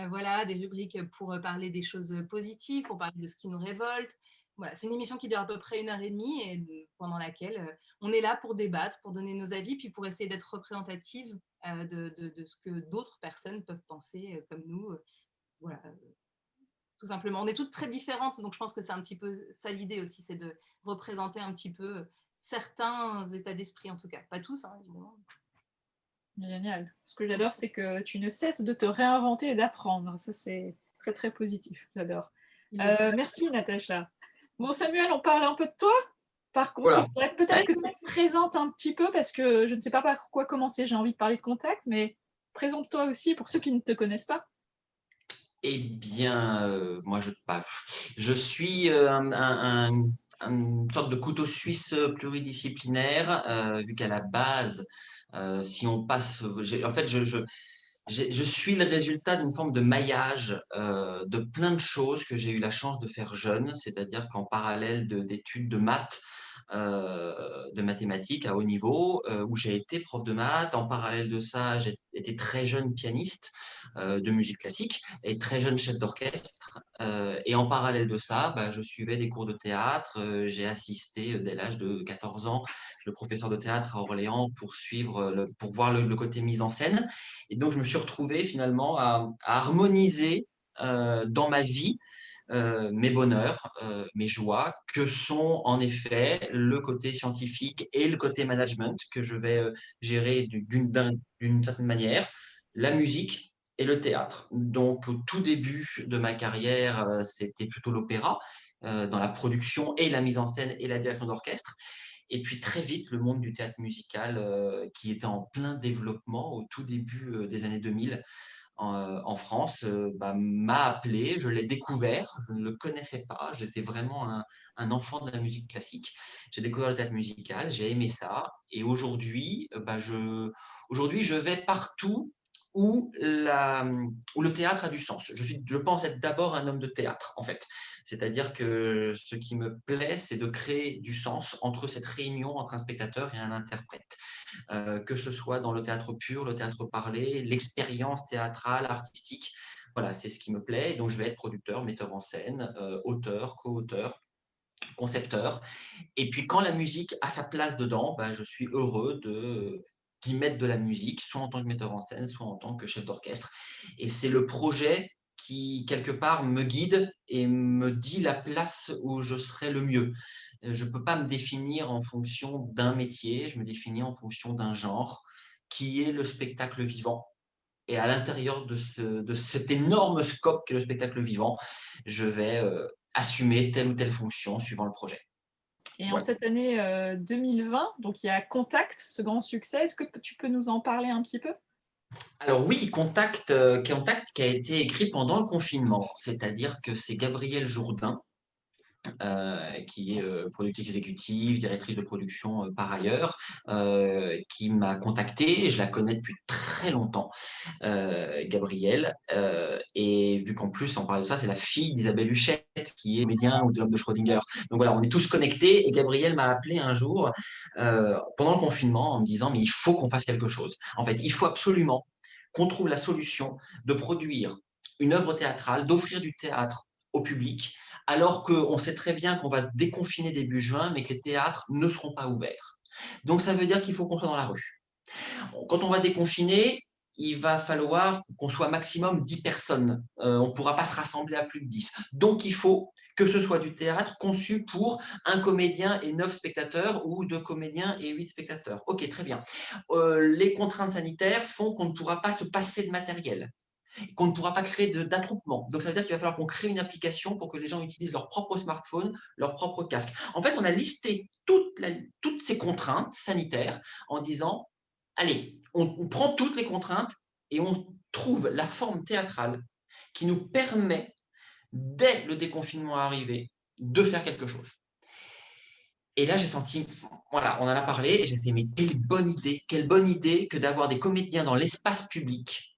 voilà, des rubriques pour parler des choses positives, pour parler de ce qui nous révolte, Voilà, c'est une émission qui dure à peu près 1 heure et demie et pendant laquelle on est là pour débattre, pour donner nos avis, puis pour essayer d'être représentative de ce que d'autres personnes peuvent penser comme nous. Voilà, tout simplement. On est toutes très différentes, donc je pense que c'est un petit peu ça l'idée aussi, c'est de représenter un petit peu certains états d'esprit en tout cas. Pas tous, hein, évidemment. Génial. Ce que j'adore, c'est que tu ne cesses de te réinventer et d'apprendre. Ça, c'est très, très positif. J'adore. Merci, Natacha. Bon, Samuel, on parle un peu de toi. Par contre, Voilà. il faudrait peut-être que tu te présentes un petit peu parce que je ne sais pas par quoi commencer. J'ai envie de parler de Contact, mais présente-toi aussi pour ceux qui ne te connaissent pas. Eh bien, moi, je suis une sorte de couteau suisse pluridisciplinaire, vu qu'à la base, si on passe, en fait, je suis le résultat d'une forme de maillage de plein de choses que j'ai eu la chance de faire jeune, c'est-à-dire qu'en parallèle d'études de maths, de mathématiques à haut niveau, où j'ai été prof de maths. En parallèle de ça, j'ai été très jeune pianiste de musique classique et très jeune chef d'orchestre. Et en parallèle de ça, je suivais des cours de théâtre. J'ai assisté dès l'âge de 14 ans, le professeur de théâtre à Orléans pour voir le côté mise en scène. Et donc, je me suis retrouvé finalement à harmoniser dans ma vie mes bonheurs, mes joies, que sont en effet le côté scientifique et le côté management que je vais gérer d'une certaine manière, la musique et le théâtre. Donc, au tout début de ma carrière, c'était plutôt l'opéra, dans la production et la mise en scène et la direction d'orchestre. Et puis très vite, le monde du théâtre musical, qui était en plein développement au tout début des années 2000 en France, m'a appelé, je l'ai découvert, je ne le connaissais pas, j'étais vraiment un enfant de la musique classique. J'ai découvert le théâtre musical, j'ai aimé ça, et aujourd'hui, aujourd'hui, je vais partout où le théâtre a du sens. Je pense être d'abord un homme de théâtre, en fait. C'est-à-dire que ce qui me plaît, c'est de créer du sens entre cette réunion entre un spectateur et un interprète. Que ce soit dans le théâtre pur, le théâtre parlé, l'expérience théâtrale, artistique. Voilà, c'est ce qui me plaît. Donc, je vais être producteur, metteur en scène, auteur, co-auteur, concepteur. Et puis, quand la musique a sa place dedans, je suis heureux d'y mettre de la musique, soit en tant que metteur en scène, soit en tant que chef d'orchestre. Et c'est le projet qui, quelque part, me guide et me dit la place où je serai le mieux. Je ne peux pas me définir en fonction d'un métier, je me définis en fonction d'un genre qui est le spectacle vivant. Et à l'intérieur de cet énorme scope qu'est le spectacle vivant, je vais assumer telle ou telle fonction suivant le projet. Et Voilà. en cette année 2020, donc il y a Contact, ce grand succès. Est-ce que tu peux nous en parler un petit peu? Alors oui, Contact qui a été écrit pendant le confinement, c'est-à-dire que c'est Gabrielle Jourdain, qui est productrice exécutive, directrice de production par ailleurs, qui m'a contacté. Et je la connais depuis très longtemps, Gabrielle. Et vu qu'en plus, on parle de ça, c'est la fille d'Isabelle Huchette, qui est comédien ou de l'homme de Schrödinger. Donc voilà, on est tous connectés. Et Gabrielle m'a appelé un jour, pendant le confinement, en me disant, mais il faut qu'on fasse quelque chose. En fait, il faut absolument qu'on trouve la solution de produire une œuvre théâtrale, d'offrir du théâtre au public, alors qu'on sait très bien qu'on va déconfiner début juin, mais que les théâtres ne seront pas ouverts. Donc ça veut dire qu'il faut qu'on soit dans la rue. Quand on va déconfiner, il va falloir qu'on soit maximum 10 personnes. On ne pourra pas se rassembler à plus de 10. Donc il faut que ce soit du théâtre conçu pour un comédien et 9 spectateurs ou 2 comédiens et 8 spectateurs. Ok, très bien. Les contraintes sanitaires font qu'on ne pourra pas se passer de matériel, qu'on ne pourra pas créer d'attroupement. Donc, ça veut dire qu'il va falloir qu'on crée une application pour que les gens utilisent leur propre smartphone, leur propre casque. En fait, on a listé toutes ces contraintes sanitaires en disant, allez, on prend toutes les contraintes et on trouve la forme théâtrale qui nous permet, dès le déconfinement arrivé, de faire quelque chose. Et là, j'ai senti, voilà, on en a parlé, et j'ai fait, mais quelle bonne idée que d'avoir des comédiens dans l'espace public,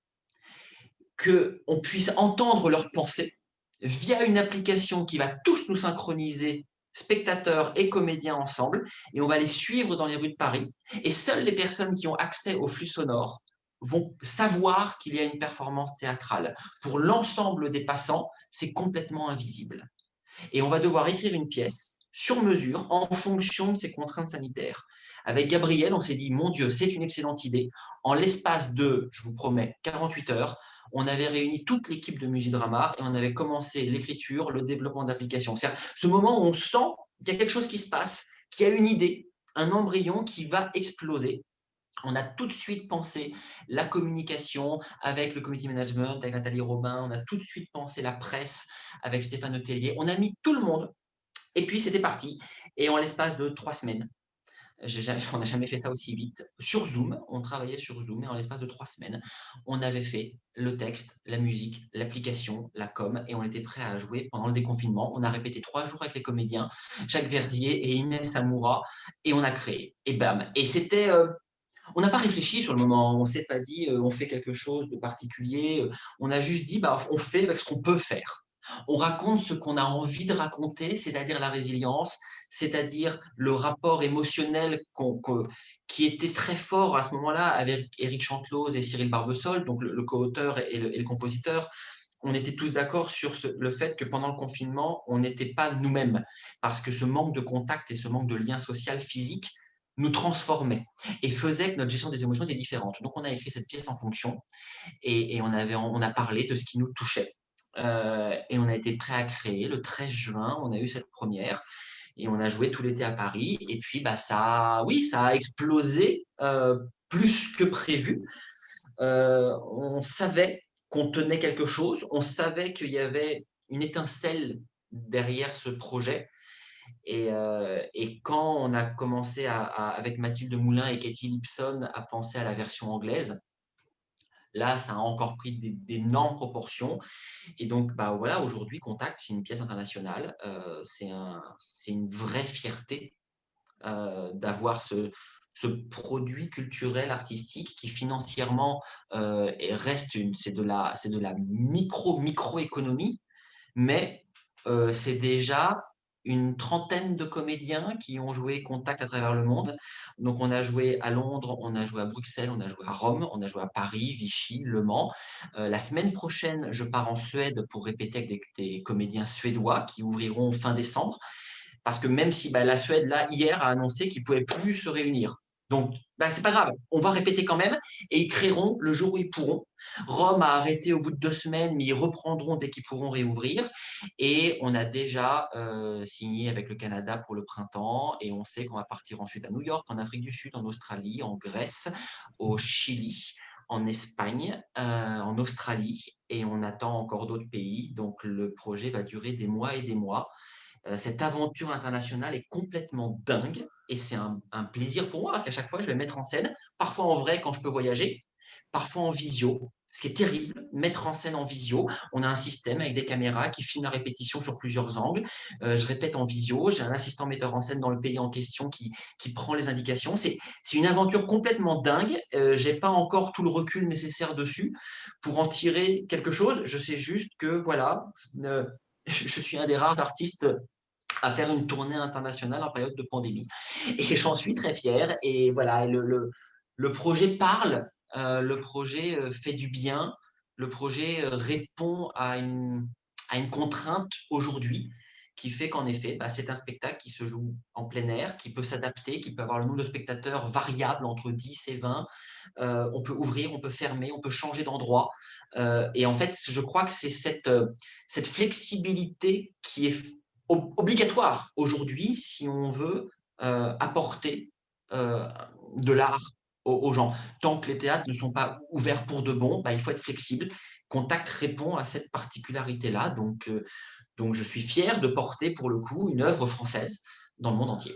qu'on puisse entendre leurs pensées via une application qui va tous nous synchroniser, spectateurs et comédiens ensemble, et on va les suivre dans les rues de Paris. Et seules les personnes qui ont accès au flux sonore vont savoir qu'il y a une performance théâtrale. Pour l'ensemble des passants, c'est complètement invisible. Et on va devoir écrire une pièce sur mesure en fonction de ces contraintes sanitaires. Avec Gabriel, on s'est dit, mon Dieu, c'est une excellente idée. En l'espace de, je vous promets, 48 heures, on avait réuni toute l'équipe de Musidrama et on avait commencé l'écriture, le développement d'applications. C'est ce moment où on sent qu'il y a quelque chose qui se passe, qu'il y a une idée, un embryon qui va exploser. On a tout de suite pensé la communication avec le community management, avec Nathalie Robin, on a tout de suite pensé la presse avec Stéphane Letellier. On a mis tout le monde et puis c'était parti. Et en l'espace de 3 semaines, on n'a jamais fait ça aussi vite. Sur Zoom, on travaillait sur Zoom et en l'espace de 3 semaines, on avait fait le texte, la musique, l'application, la com et on était prêt à jouer pendant le déconfinement. On a répété 3 jours avec les comédiens, Jacques Verzier et Inès Amoura et on a créé. Et bam. Et c'était… on n'a pas réfléchi sur le moment, on ne s'est pas dit on fait quelque chose de particulier, on a juste dit on fait avec ce qu'on peut faire. On raconte ce qu'on a envie de raconter, c'est-à-dire la résilience, c'est-à-dire le rapport émotionnel qui était très fort à ce moment-là avec Éric Chantelose et Cyril Barbesol, donc le co-auteur et le compositeur. On était tous d'accord sur le fait que pendant le confinement, on n'était pas nous-mêmes, parce que ce manque de contact et ce manque de lien social physique nous transformait et faisait que notre gestion des émotions était différente. Donc, on a écrit cette pièce en fonction et on a parlé de ce qui nous touchait. Et on a été prêt à créer. Le 13 juin, on a eu cette première et on a joué tout l'été à Paris. Et puis, ça a explosé plus que prévu. On savait qu'on tenait quelque chose. On savait qu'il y avait une étincelle derrière ce projet. Et quand on a commencé avec Mathilde Moulin et Katie Lipson à penser à la version anglaise, là, ça a encore pris d'énormes proportions. Et donc, voilà, aujourd'hui, Contact, c'est une pièce internationale. C'est une vraie fierté d'avoir ce produit culturel, artistique qui financièrement reste c'est de la micro-économie, mais c'est déjà une trentaine de comédiens qui ont joué Contact à travers le monde. Donc, on a joué à Londres, on a joué à Bruxelles, on a joué à Rome, on a joué à Paris, Vichy, Le Mans. La semaine prochaine, je pars en Suède pour répéter avec des comédiens suédois qui ouvriront fin décembre. Parce que même si la Suède, là, hier, a annoncé qu'ils ne pouvaient plus se réunir. Donc, c'est pas grave, on va répéter quand même et ils créeront le jour où ils pourront. Rome a arrêté au bout de 2 semaines, mais ils reprendront dès qu'ils pourront réouvrir. Et on a déjà signé avec le Canada pour le printemps et on sait qu'on va partir ensuite à New York, en Afrique du Sud, en Australie, en Grèce, au Chili, en Espagne, en Australie et on attend encore d'autres pays. Donc, le projet va durer des mois et des mois. Cette aventure internationale est complètement dingue et c'est un plaisir pour moi parce qu'à chaque fois, je vais mettre en scène, parfois en vrai quand je peux voyager, parfois en visio. Ce qui est terrible, mettre en scène en visio. On a un système avec des caméras qui filment la répétition sur plusieurs angles. Je répète en visio. J'ai un assistant metteur en scène dans le pays en question qui prend les indications. C'est une aventure complètement dingue. Je n'ai pas encore tout le recul nécessaire dessus pour en tirer quelque chose. Je sais juste que voilà, je suis un des rares artistes à faire une tournée internationale en période de pandémie. Et j'en suis très fier. Et voilà, le projet parle, le projet fait du bien, le projet répond à une contrainte aujourd'hui qui fait qu'en effet, c'est un spectacle qui se joue en plein air, qui peut s'adapter, qui peut avoir le nombre de spectateurs variable entre 10 et 20. On peut ouvrir, on peut fermer, on peut changer d'endroit. Et en fait, je crois que c'est cette flexibilité qui est obligatoire aujourd'hui si on veut apporter de l'art aux gens. Tant que les théâtres ne sont pas ouverts pour de bon, il faut être flexible. Contact répond à cette particularité-là. Donc, je suis fier de porter pour le coup une œuvre française dans le monde entier.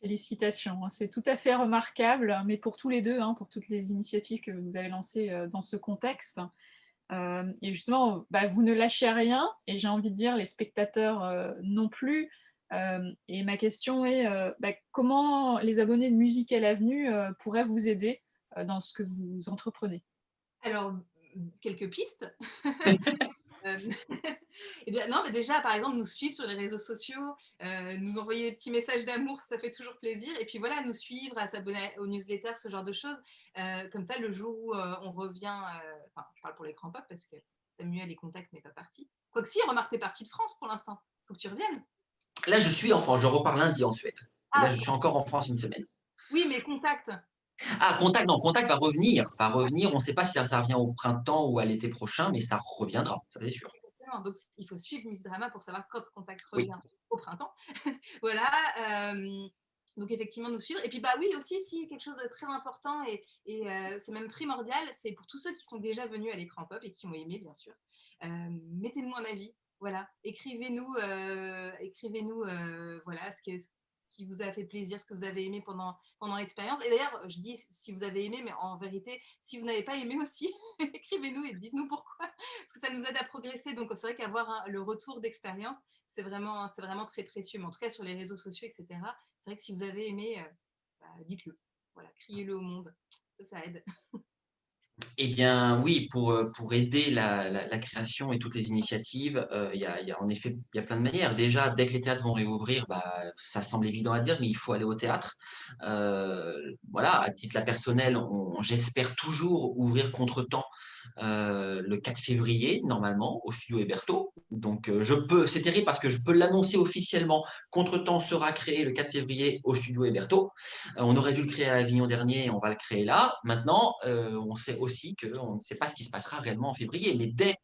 Félicitations, c'est tout à fait remarquable, mais pour tous les deux, pour toutes les initiatives que vous avez lancées dans ce contexte. Et justement, vous ne lâchez rien, et j'ai envie de dire les spectateurs non plus. Et ma question est, comment les abonnés de Musical Avenue pourraient vous aider dans ce que vous entreprenez? Alors, quelques pistes. Eh bien, non, mais déjà, par exemple, nous suivre sur les réseaux sociaux, nous envoyer des petits messages d'amour, ça fait toujours plaisir. Et puis voilà, nous suivre, à s'abonner aux newsletters, ce genre de choses. Comme ça, le jour où on revient, enfin, je parle pour l'écran pop parce que Samuel et Contact n'est pas parti. Quoique si, remarque, t'es parti de France pour l'instant. faut que tu reviennes. Là, je suis en France, je repars lundi en Suède. Et là, Ah, je suis encore en France une semaine. oui, mais contact. Ah, Contact, non, Contact va revenir. On ne sait pas si ça revient au printemps ou à l'été prochain, mais ça reviendra, ça c'est sûr. Exactement. Donc, il faut suivre Musidrama pour savoir quand Contact Oui. revient au printemps. Voilà. Donc, effectivement, nous suivre. Et puis, bah oui, aussi, si quelque chose de très important et c'est même primordial, c'est pour tous ceux qui sont déjà venus à l'écran pop et qui ont aimé, bien sûr. Mettez-nous un avis. Voilà. Écrivez-nous, voilà, ce qui vous a fait plaisir, ce que vous avez aimé pendant l'expérience. Et d'ailleurs, je dis si vous avez aimé, mais en vérité, si vous n'avez pas aimé aussi, écrivez-nous et dites-nous pourquoi, parce que ça nous aide à progresser. Donc, c'est vrai qu'avoir le retour d'expérience, c'est vraiment très précieux. Mais en tout cas, sur les réseaux sociaux, etc., c'est vrai que si vous avez aimé, bah, dites-le. Voilà, criez-le au monde. Ça aide. Eh bien, oui, pour aider la création et toutes les initiatives, en effet, il y a plein de manières. Déjà, dès que les théâtres vont réouvrir, bah, ça semble évident à dire, mais il faut aller au théâtre. Voilà, à titre personnel, j'espère toujours ouvrir Contretemps le 4 février, normalement, au studio Héberto. Donc, c'est terrible parce que je peux l'annoncer officiellement. Contretemps sera créé le 4 février au studio Héberto. On aurait dû le créer à Avignon dernier, on va le créer là. Maintenant, on sait aussi qu'on ne sait pas ce qui se passera réellement en février, mais dès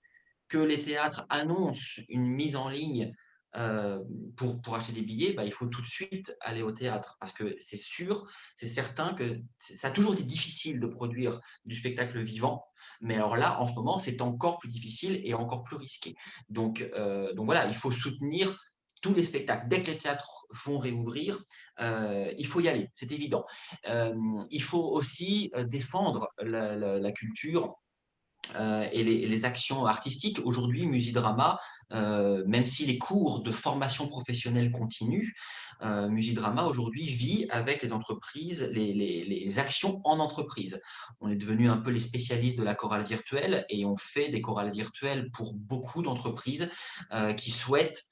que les théâtres annoncent une mise en ligne euh, pour acheter des billets, bah, il faut tout de suite aller au théâtre parce que c'est sûr, c'est certain que ça a toujours été difficile de produire du spectacle vivant, mais alors là, en ce moment, c'est encore plus difficile et encore plus risqué. Donc voilà, il faut soutenir tous les spectacles. Dès que les théâtres vont réouvrir, il faut y aller, c'est évident. Il faut aussi défendre la culture et les actions artistiques. Aujourd'hui, Musidrama, même si les cours de formation professionnelle continuent, Musidrama aujourd'hui vit avec les entreprises, les actions en entreprise. On est devenu un peu les spécialistes de la chorale virtuelle et on fait des chorales virtuelles pour beaucoup d'entreprises qui souhaitent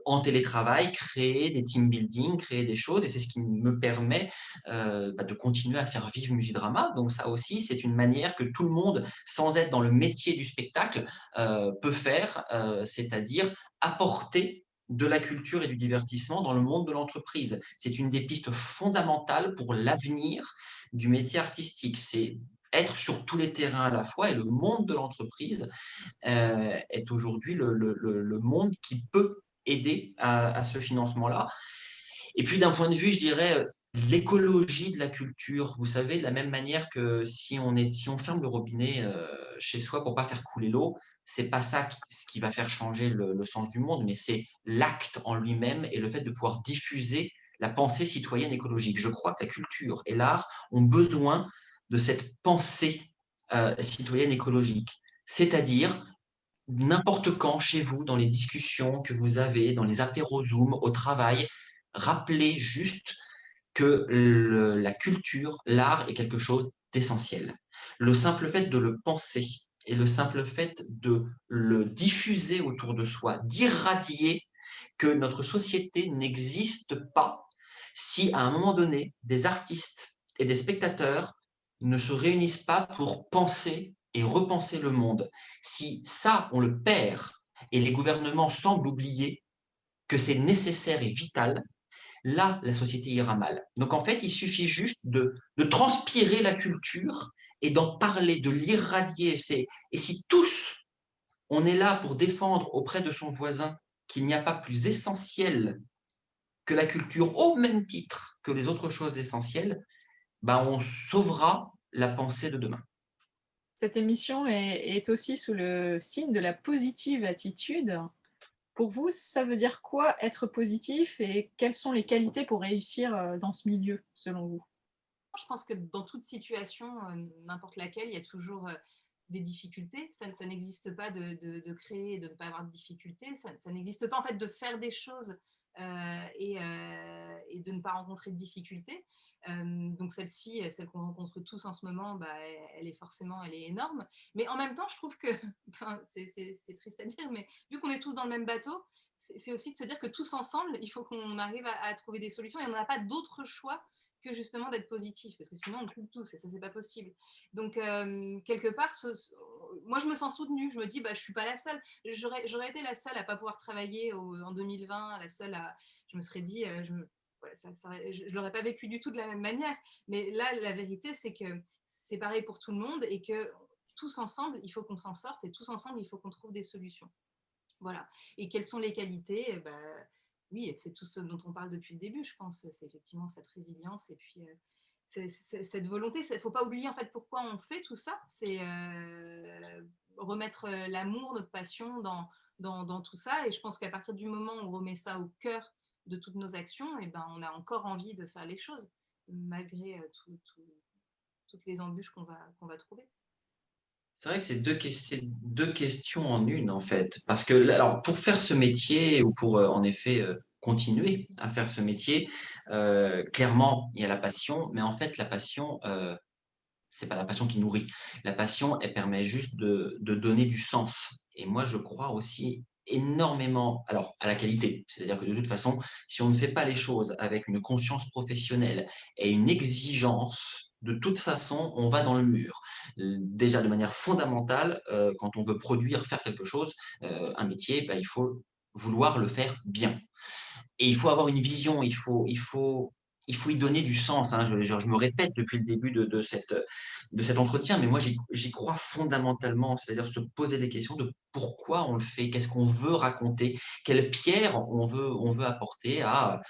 en télétravail, créer des team building, créer des choses, et c'est ce qui me permet de continuer à faire vivre Musidrama. Donc ça aussi, c'est une manière que tout le monde, sans être dans le métier du spectacle, peut faire, c'est-à-dire apporter de la culture et du divertissement dans le monde de l'entreprise. C'est une des pistes fondamentales pour l'avenir du métier artistique. C'est être sur tous les terrains à la fois, et le monde de l'entreprise est aujourd'hui le monde qui peut aider à ce financement-là. Et puis d'un point de vue, je dirais, l'écologie de la culture. Vous savez, de la même manière que si on ferme le robinet chez soi pour pas faire couler l'eau, c'est pas ça ce qui va faire changer le sens du monde, mais c'est l'acte en lui-même et le fait de pouvoir diffuser la pensée citoyenne écologique. Je crois que la culture et l'art ont besoin de cette pensée citoyenne écologique, c'est-à-dire n'importe quand chez vous, dans les discussions que vous avez, dans les apéros Zoom, au travail, rappelez juste que la culture, l'art est quelque chose d'essentiel. Le simple fait de le penser et le simple fait de le diffuser autour de soi, d'irradier que notre société n'existe pas si à un moment donné, des artistes et des spectateurs ne se réunissent pas pour penser et repenser le monde. Si ça, on le perd et les gouvernements semblent oublier que c'est nécessaire et vital, là, la société ira mal. Donc en fait, il suffit juste de transpirer la culture et d'en parler, de l'irradier. Et si tous, on est là pour défendre auprès de son voisin qu'il n'y a pas plus essentiel que la culture, au même titre que les autres choses essentielles, ben on sauvera la pensée de demain. Cette émission est aussi sous le signe de la positive attitude. Pour vous, ça veut dire quoi être positif et quelles sont les qualités pour réussir dans ce milieu, selon vous? Je pense que dans toute situation, n'importe laquelle, il y a toujours des difficultés. Ça n'existe pas de créer et de ne pas avoir de difficultés. Ça n'existe pas en fait de faire des choses et de ne pas rencontrer de difficultés. Donc celle-ci, celle qu'on rencontre tous en ce moment, bah, elle est énorme. Mais en même temps, je trouve que, enfin, c'est triste à dire, mais vu qu'on est tous dans le même bateau, c'est aussi de se dire que tous ensemble, il faut qu'on arrive à trouver des solutions et on n'a pas d'autre choix que justement d'être positif, parce que sinon on coule tous et ça c'est pas possible. Donc quelque part, moi, je me sens soutenue. Je me dis, bah, je ne suis pas la seule. J'aurais été la seule à ne pas pouvoir travailler en 2020, la seule à. Je me serais dit, voilà, je ne l'aurais pas vécu du tout de la même manière. Mais là, la vérité, c'est que c'est pareil pour tout le monde et que tous ensemble, il faut qu'on s'en sorte et tous ensemble, il faut qu'on trouve des solutions. Voilà. Et quelles sont les qualités? Oui, c'est tout ce dont on parle depuis le début, je pense. C'est effectivement cette résilience et puis cette volonté. Il ne faut pas oublier en fait pourquoi on fait tout ça. C'est remettre l'amour, notre passion dans tout ça. Et je pense qu'à partir du moment où on remet ça au cœur de toutes nos actions, et ben, on a encore envie de faire les choses, malgré toutes les embûches qu'on va trouver. C'est vrai que c'est deux questions en une, en fait. Parce que, alors, pour faire ce métier, ou pour, en effet, continuer à faire ce métier, clairement, il y a la passion, mais en fait, la passion, c'est pas la passion qui nourrit. La passion, elle permet juste de donner du sens. Et moi, je crois aussi énormément, alors, à la qualité. C'est-à-dire que de toute façon, si on ne fait pas les choses avec une conscience professionnelle et une exigence, de toute façon, on va dans le mur. Déjà, de manière fondamentale, quand on veut produire, faire quelque chose, un métier, bah, il faut vouloir le faire bien. Et il faut avoir une vision, il faut y donner du sens, hein. Je me répète depuis le début de cet entretien, mais moi j'y crois fondamentalement, c'est-à-dire se poser des questions de pourquoi on le fait, qu'est-ce qu'on veut raconter, quelle pierre on veut apporter à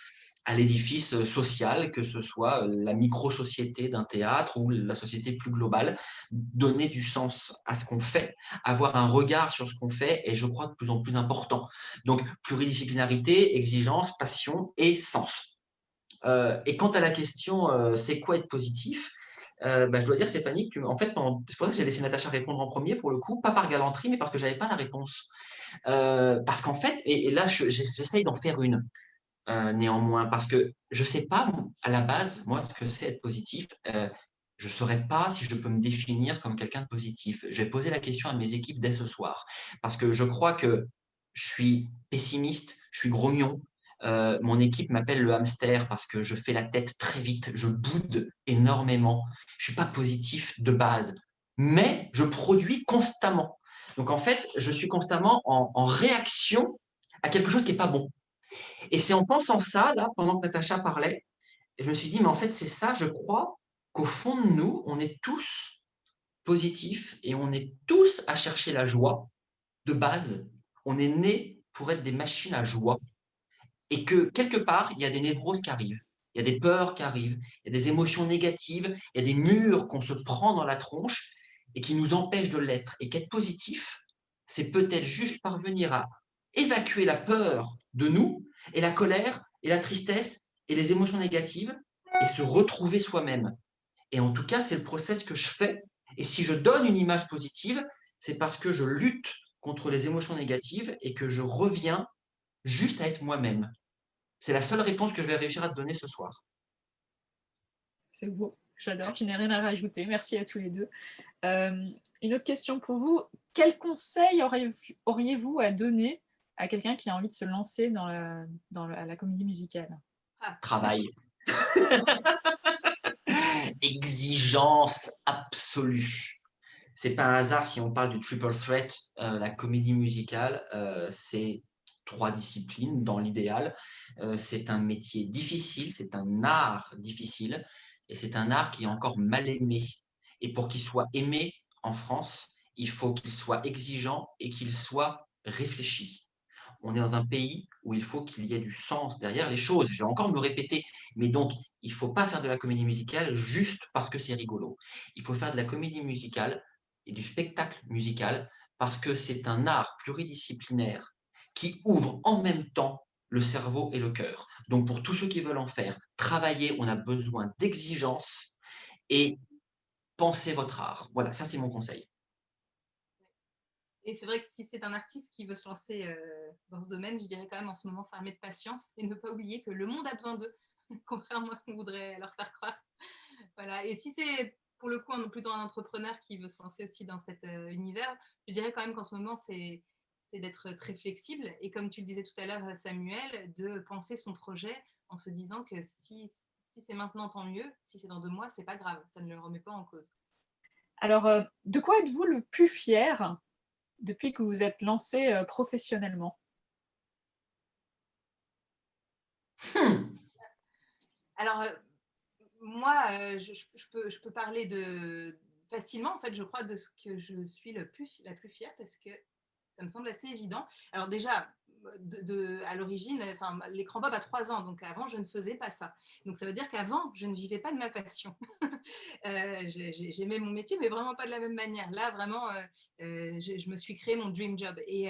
l'édifice social, que ce soit la micro-société d'un théâtre ou la société plus globale, donner du sens à ce qu'on fait, avoir un regard sur ce qu'on fait est, je crois, de plus en plus important. Donc, pluridisciplinarité, exigence, passion et sens. Et quant à la question, c'est quoi être positif? Je dois dire, Stéphanie, que en fait, c'est pour ça que j'ai laissé Natacha répondre en premier, pour le coup, pas par galanterie, mais parce que je n'avais pas la réponse. Parce qu'en fait, et là, j'essaye d'en faire une. Néanmoins, parce que je ne sais pas à la base, moi, ce que c'est être positif. Je ne saurais pas si je peux me définir comme quelqu'un de positif. Je vais poser la question à mes équipes dès ce soir, parce que je crois que je suis pessimiste, je suis grognon. Mon équipe m'appelle le hamster parce que je fais la tête très vite, je boude énormément. Je ne suis pas positif de base, mais je produis constamment. Donc en fait, je suis constamment en réaction à quelque chose qui n'est pas bon. Et c'est en pensant ça, là, pendant que Natacha parlait, je me suis dit, mais en fait, c'est ça, je crois qu'au fond de nous, on est tous positifs et on est tous à chercher la joie de base. On est né pour être des machines à joie. Et que quelque part, il y a des névroses qui arrivent, il y a des peurs qui arrivent, il y a des émotions négatives, il y a des murs qu'on se prend dans la tronche et qui nous empêchent de l'être. Et qu'être positif, c'est peut-être juste parvenir à évacuer la peur de nous et la colère et la tristesse et les émotions négatives et se retrouver soi-même. Et en tout cas, c'est le process que je fais. Et si je donne une image positive, c'est parce que je lutte contre les émotions négatives et que je reviens juste à être moi-même. C'est la seule réponse que je vais réussir à te donner ce soir. C'est beau, j'adore, je n'ai rien à rajouter. Merci à tous les deux. Une autre question pour vous. Quel conseil auriez-vous à donner à quelqu'un qui a envie de se lancer dans la comédie musicale? Travail. Exigence absolue. C'est pas un hasard si on parle du triple threat, la comédie musicale, c'est 3 disciplines dans l'idéal. C'est un métier difficile, c'est un art difficile et c'est un art qui est encore mal aimé. Et pour qu'il soit aimé en France, il faut qu'il soit exigeant et qu'il soit réfléchi. On est dans un pays où il faut qu'il y ait du sens derrière les choses. Je vais encore me répéter, mais donc il ne faut pas faire de la comédie musicale juste parce que c'est rigolo. Il faut faire de la comédie musicale et du spectacle musical parce que c'est un art pluridisciplinaire qui ouvre en même temps le cerveau et le cœur. Donc pour tous ceux qui veulent en faire, travailler, on a besoin d'exigence et pensez votre art. Voilà, ça c'est mon conseil. Et c'est vrai que si c'est un artiste qui veut se lancer dans ce domaine, je dirais quand même en ce moment s'armer de patience et ne pas oublier que le monde a besoin d'eux, contrairement à ce qu'on voudrait leur faire croire. Voilà. Et si c'est pour le coup plutôt un entrepreneur qui veut se lancer aussi dans cet univers, je dirais quand même qu'en ce moment, c'est d'être très flexible et comme tu le disais tout à l'heure, Samuel, de penser son projet en se disant que si c'est maintenant, tant mieux. Si c'est dans 2 mois, c'est pas grave. Ça ne le remet pas en cause. Alors, de quoi êtes-vous le plus fier depuis que vous êtes lancé professionnellement? Hmm. Alors, moi, je peux parler facilement, en fait, je crois, de ce que je suis la plus fière parce que ça me semble assez évident. Alors déjà, à l'origine, enfin, l'écran Bob a 3 ans, donc avant, je ne faisais pas ça. Donc ça veut dire qu'avant, je ne vivais pas de ma passion. J'aimais mon métier, mais vraiment pas de la même manière. Là, vraiment, je me suis créé mon dream job. Et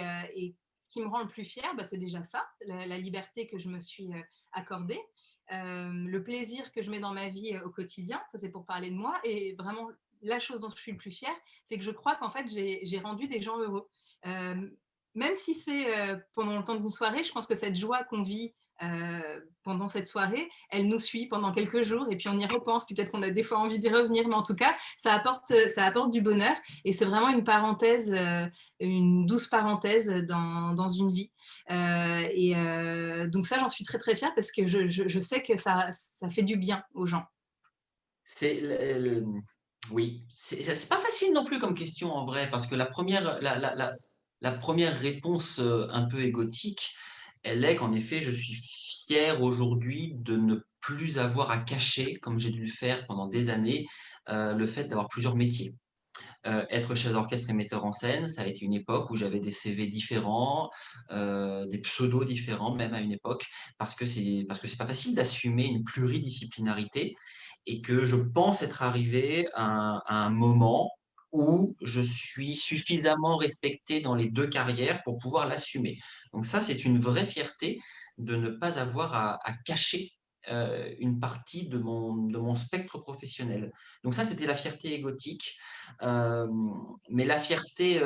ce qui me rend le plus fière, bah, c'est déjà ça, la liberté que je me suis accordée. Le plaisir que je mets dans ma vie au quotidien, ça c'est pour parler de moi, et vraiment la chose dont je suis le plus fière, c'est que je crois qu'en fait j'ai rendu des gens heureux. Euh, Même si c'est pendant le temps d'une soirée, je pense que cette joie qu'on vit pendant cette soirée, elle nous suit pendant quelques jours et puis on y repense, puis peut-être qu'on a des fois envie d'y revenir, mais en tout cas, ça apporte du bonheur et c'est vraiment une parenthèse, une douce parenthèse dans une vie. Donc ça, j'en suis très très fière parce que je sais que ça fait du bien aux gens. C'est oui, c'est pas facile non plus comme question en vrai, parce que la première réponse un peu égotique, elle est qu'en effet, je suis fier aujourd'hui de ne plus avoir à cacher, comme j'ai dû le faire pendant des années, le fait d'avoir plusieurs métiers. Être chef d'orchestre et metteur en scène, ça a été une époque où j'avais des CV différents, des pseudos différents même à une époque, parce que c'est pas facile d'assumer une pluridisciplinarité et que je pense être arrivé à un moment où je suis suffisamment respecté dans les deux carrières pour pouvoir l'assumer. Donc ça, c'est une vraie fierté de ne pas avoir à cacher une partie de mon spectre professionnel. Donc ça, c'était la fierté égotique. Euh, mais la fierté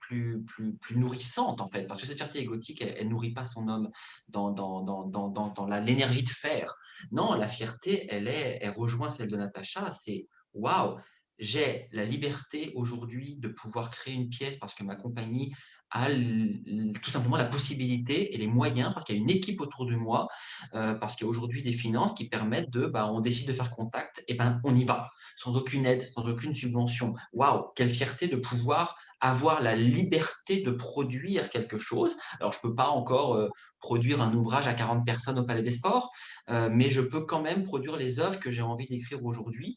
plus nourrissante, en fait, parce que cette fierté égotique, elle nourrit pas son homme dans l'énergie de faire. Non, la fierté, elle rejoint celle de Natacha. C'est waouh, j'ai la liberté aujourd'hui de pouvoir créer une pièce parce que ma compagnie a tout simplement la possibilité et les moyens, parce qu'il y a une équipe autour de moi, parce qu'il y a aujourd'hui des finances qui permettent bah, on décide de faire contact, et ben on y va, sans aucune aide, sans aucune subvention. Waouh, quelle fierté de pouvoir avoir la liberté de produire quelque chose. Alors, je ne peux pas encore produire un ouvrage à 40 personnes au Palais des Sports, mais je peux quand même produire les œuvres que j'ai envie d'écrire aujourd'hui.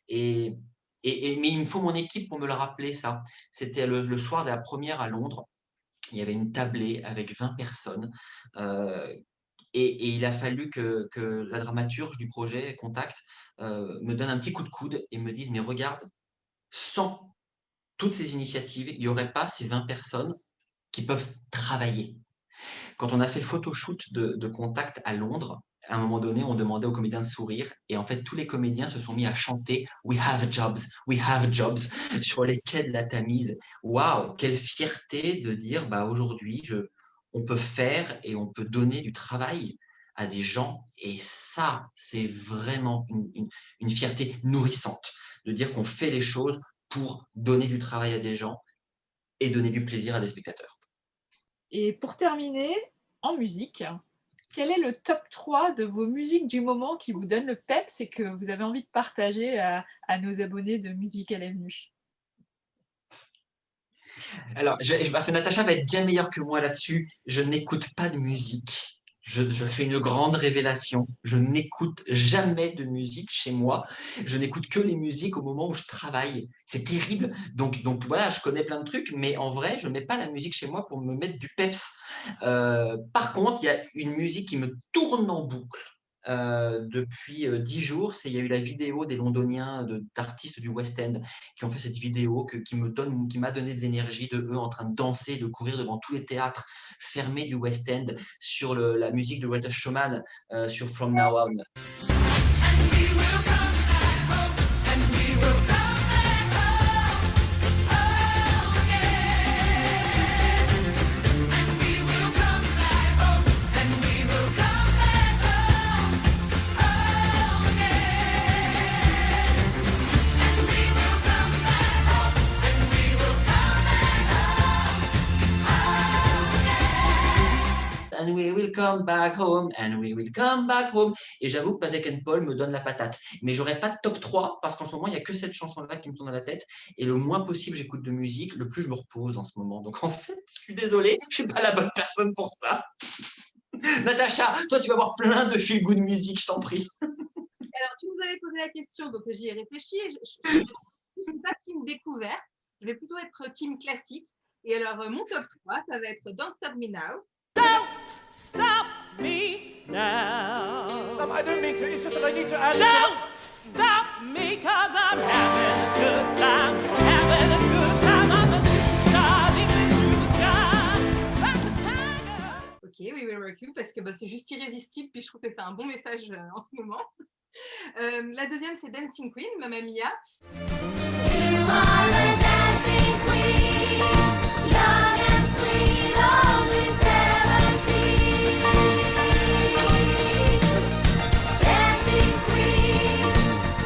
Mais il me faut mon équipe pour me le rappeler, ça. C'était le soir de la première à Londres. Il y avait une tablée avec 20 personnes. Et il a fallu que la dramaturge du projet Contact me donne un petit coup de coude et me dise, mais regarde, sans toutes ces initiatives, il n'y aurait pas ces 20 personnes qui peuvent travailler. Quand on a fait le photoshoot de Contact à Londres, à un moment donné, on demandait aux comédiens de sourire. Et en fait, tous les comédiens se sont mis à chanter « We have jobs, we have jobs » sur les quais de la Tamise. Waouh, quelle fierté de dire bah, aujourd'hui, on peut faire et on peut donner du travail à des gens. Et ça, c'est vraiment une fierté nourrissante de dire qu'on fait les choses pour donner du travail à des gens et donner du plaisir à des spectateurs. Et pour terminer, en musique, quel est le top 3 de vos musiques du moment qui vous donne le peps et que vous avez envie de partager à nos abonnés de Musique à l'avenue? Alors, parce que Natacha va être bien meilleure que moi là-dessus. Je n'écoute pas de musique. Je fais une grande révélation. Je n'écoute jamais de musique chez moi. Je n'écoute que les musiques au moment où je travaille. C'est terrible. Donc voilà, je connais plein de trucs, mais en vrai, je ne mets pas la musique chez moi pour me mettre du peps. Par contre, il y a une musique qui me tourne en boucle. Depuis 10 jours, il y a eu la vidéo des Londoniens, d'artistes du West End qui ont fait cette vidéo qui m'a donné de l'énergie de eux en train de danser, de courir devant tous les théâtres fermés du West End sur la musique de Greatest Showman, sur From Now On. And we will come back home and we will come back home. Et j'avoue que Bazek and Paul me donne la patate. Mais j'aurais pas de top 3 parce qu'en ce moment, il n'y a que cette chanson-là qui me tourne dans la tête. Et le moins possible, j'écoute de musique, le plus je me repose en ce moment. Donc en fait, je suis désolé, je suis pas la bonne personne pour ça. Natacha, toi, tu vas avoir plein de feel-good musique, je t'en prie. Alors, tu nous avais posé la question, donc j'y ai réfléchi. Je ne suis pas team découverte, je vais plutôt être team classique. Et alors, mon top 3, ça va être Don't Stop Me Now. Don't stop me now. I don't mean to, it's just that I need to add. Don't stop me, 'cause I'm having a good time. Having a good time. I'm a superstar, leaping through the sky. Like a tiger. Ok, We Will Rock You, parce que c'est juste irrésistible, puis je trouve que c'est un bon message en ce moment. La deuxième, c'est Dancing Queen, Mamma Mia. You are the dancing queen, young and sweet, only 17. Dancing queen,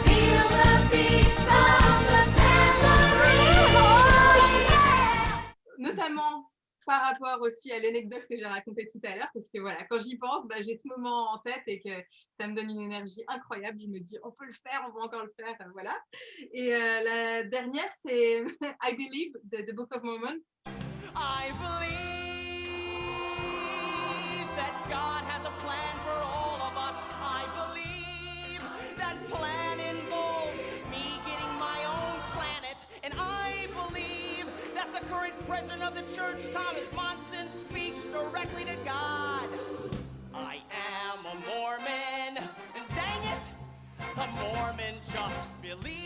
feel the beat from the tambourine. Oh, yeah. Notamment par rapport aussi à l'anecdote que j'ai racontée tout à l'heure, parce que voilà, quand j'y pense, j'ai ce moment en tête et que ça me donne une énergie incroyable. Je me dis, on peut le faire, on va encore le faire, voilà. Et la dernière, c'est I Believe, de The Book of Mormon. I believe that God has a plan for all of us. I believe that plan involves me getting my own planet. And I believe that the current president of the church, Thomas Monson, speaks directly to God. I am a Mormon, and dang it, a Mormon just believes.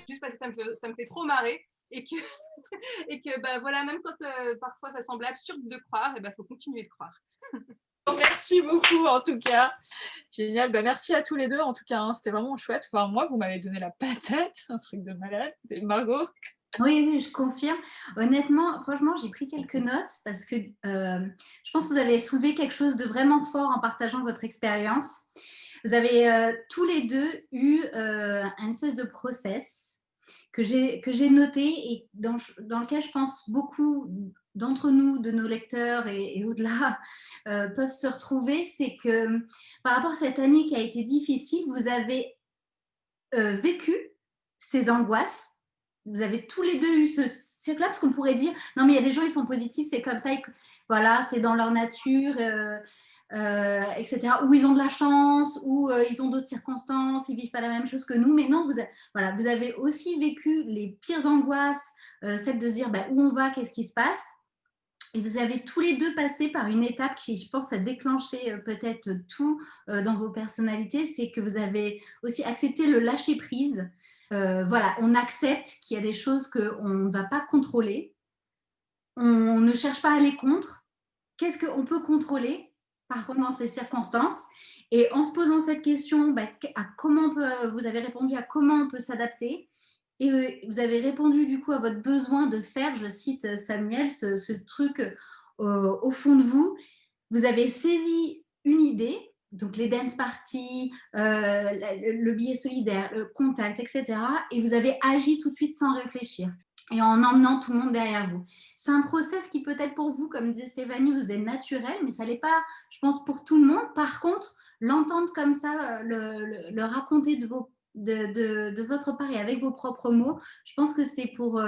Juste parce que ça me fait trop marrer. Et que, voilà, même quand parfois ça semble absurde de croire, faut continuer de croire. Merci beaucoup en tout cas. Génial. Merci à tous les deux en tout cas. Hein. C'était vraiment chouette. Enfin, moi, vous m'avez donné la patate, un truc de malade. Et Margot? Oui, je confirme. Honnêtement, franchement, j'ai pris quelques notes parce que je pense que vous avez soulevé quelque chose de vraiment fort en partageant votre expérience. Vous avez tous les deux eu un espèce de process que j'ai noté et dans lequel je pense beaucoup d'entre nous, de nos lecteurs et au-delà, peuvent se retrouver. C'est que par rapport à cette année qui a été difficile, vous avez vécu ces angoisses. Vous avez tous les deux eu ce cirque-là, parce qu'on pourrait dire, non mais il y a des gens, ils sont positifs, c'est comme ça, voilà, c'est dans leur nature, etc. Ou ils ont de la chance, ou ils ont d'autres circonstances, ils ne vivent pas la même chose que nous. Mais non, vous avez aussi vécu les pires angoisses, celle de se dire où on va, qu'est-ce qui se passe. Et vous avez tous les deux passé par une étape qui, je pense, a déclenché peut-être tout dans vos personnalités, c'est que vous avez aussi accepté le lâcher-prise. Voilà, on accepte qu'il y a des choses qu'on ne va pas contrôler. On ne cherche pas à aller contre. Qu'est-ce qu'on peut contrôler, par contre, dans ces circonstances? Et en se posant cette question, vous avez répondu à comment on peut s'adapter. Et vous avez répondu du coup à votre besoin de faire, je cite Samuel, ce truc au fond de vous. Vous avez saisi une idée, donc les dance parties, le billet solidaire, le contact, etc. Et vous avez agi tout de suite sans réfléchir et en emmenant tout le monde derrière vous. C'est un process qui peut-être pour vous, comme disait Stéphanie, vous est naturel, mais ça ne l'est pas, je pense, pour tout le monde. Par contre, l'entendre comme ça, le raconter de votre part et avec vos propres mots, je pense que c'est pour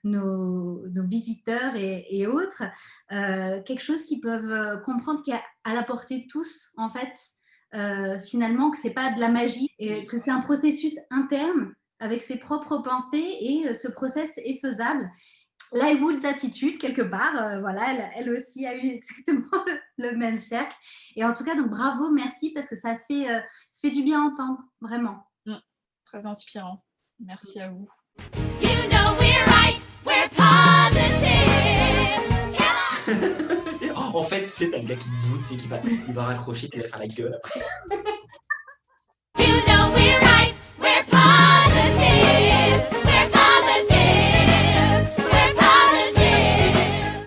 nos visiteurs et autres quelque chose qu'ils peuvent comprendre qui est à la portée de tous, en fait, finalement, que ce n'est pas de la magie et que c'est un processus interne avec ses propres pensées et ce process est faisable. Lifewood's attitude, quelque part, voilà, elle aussi a eu exactement le même cercle. Et en tout cas, donc bravo, merci, parce que ça fait du bien à entendre, vraiment. Très inspirant. Merci à vous. You know we're right, we're positive. En fait, c'est un gars qui boot et il va raccrocher et il va faire la gueule après.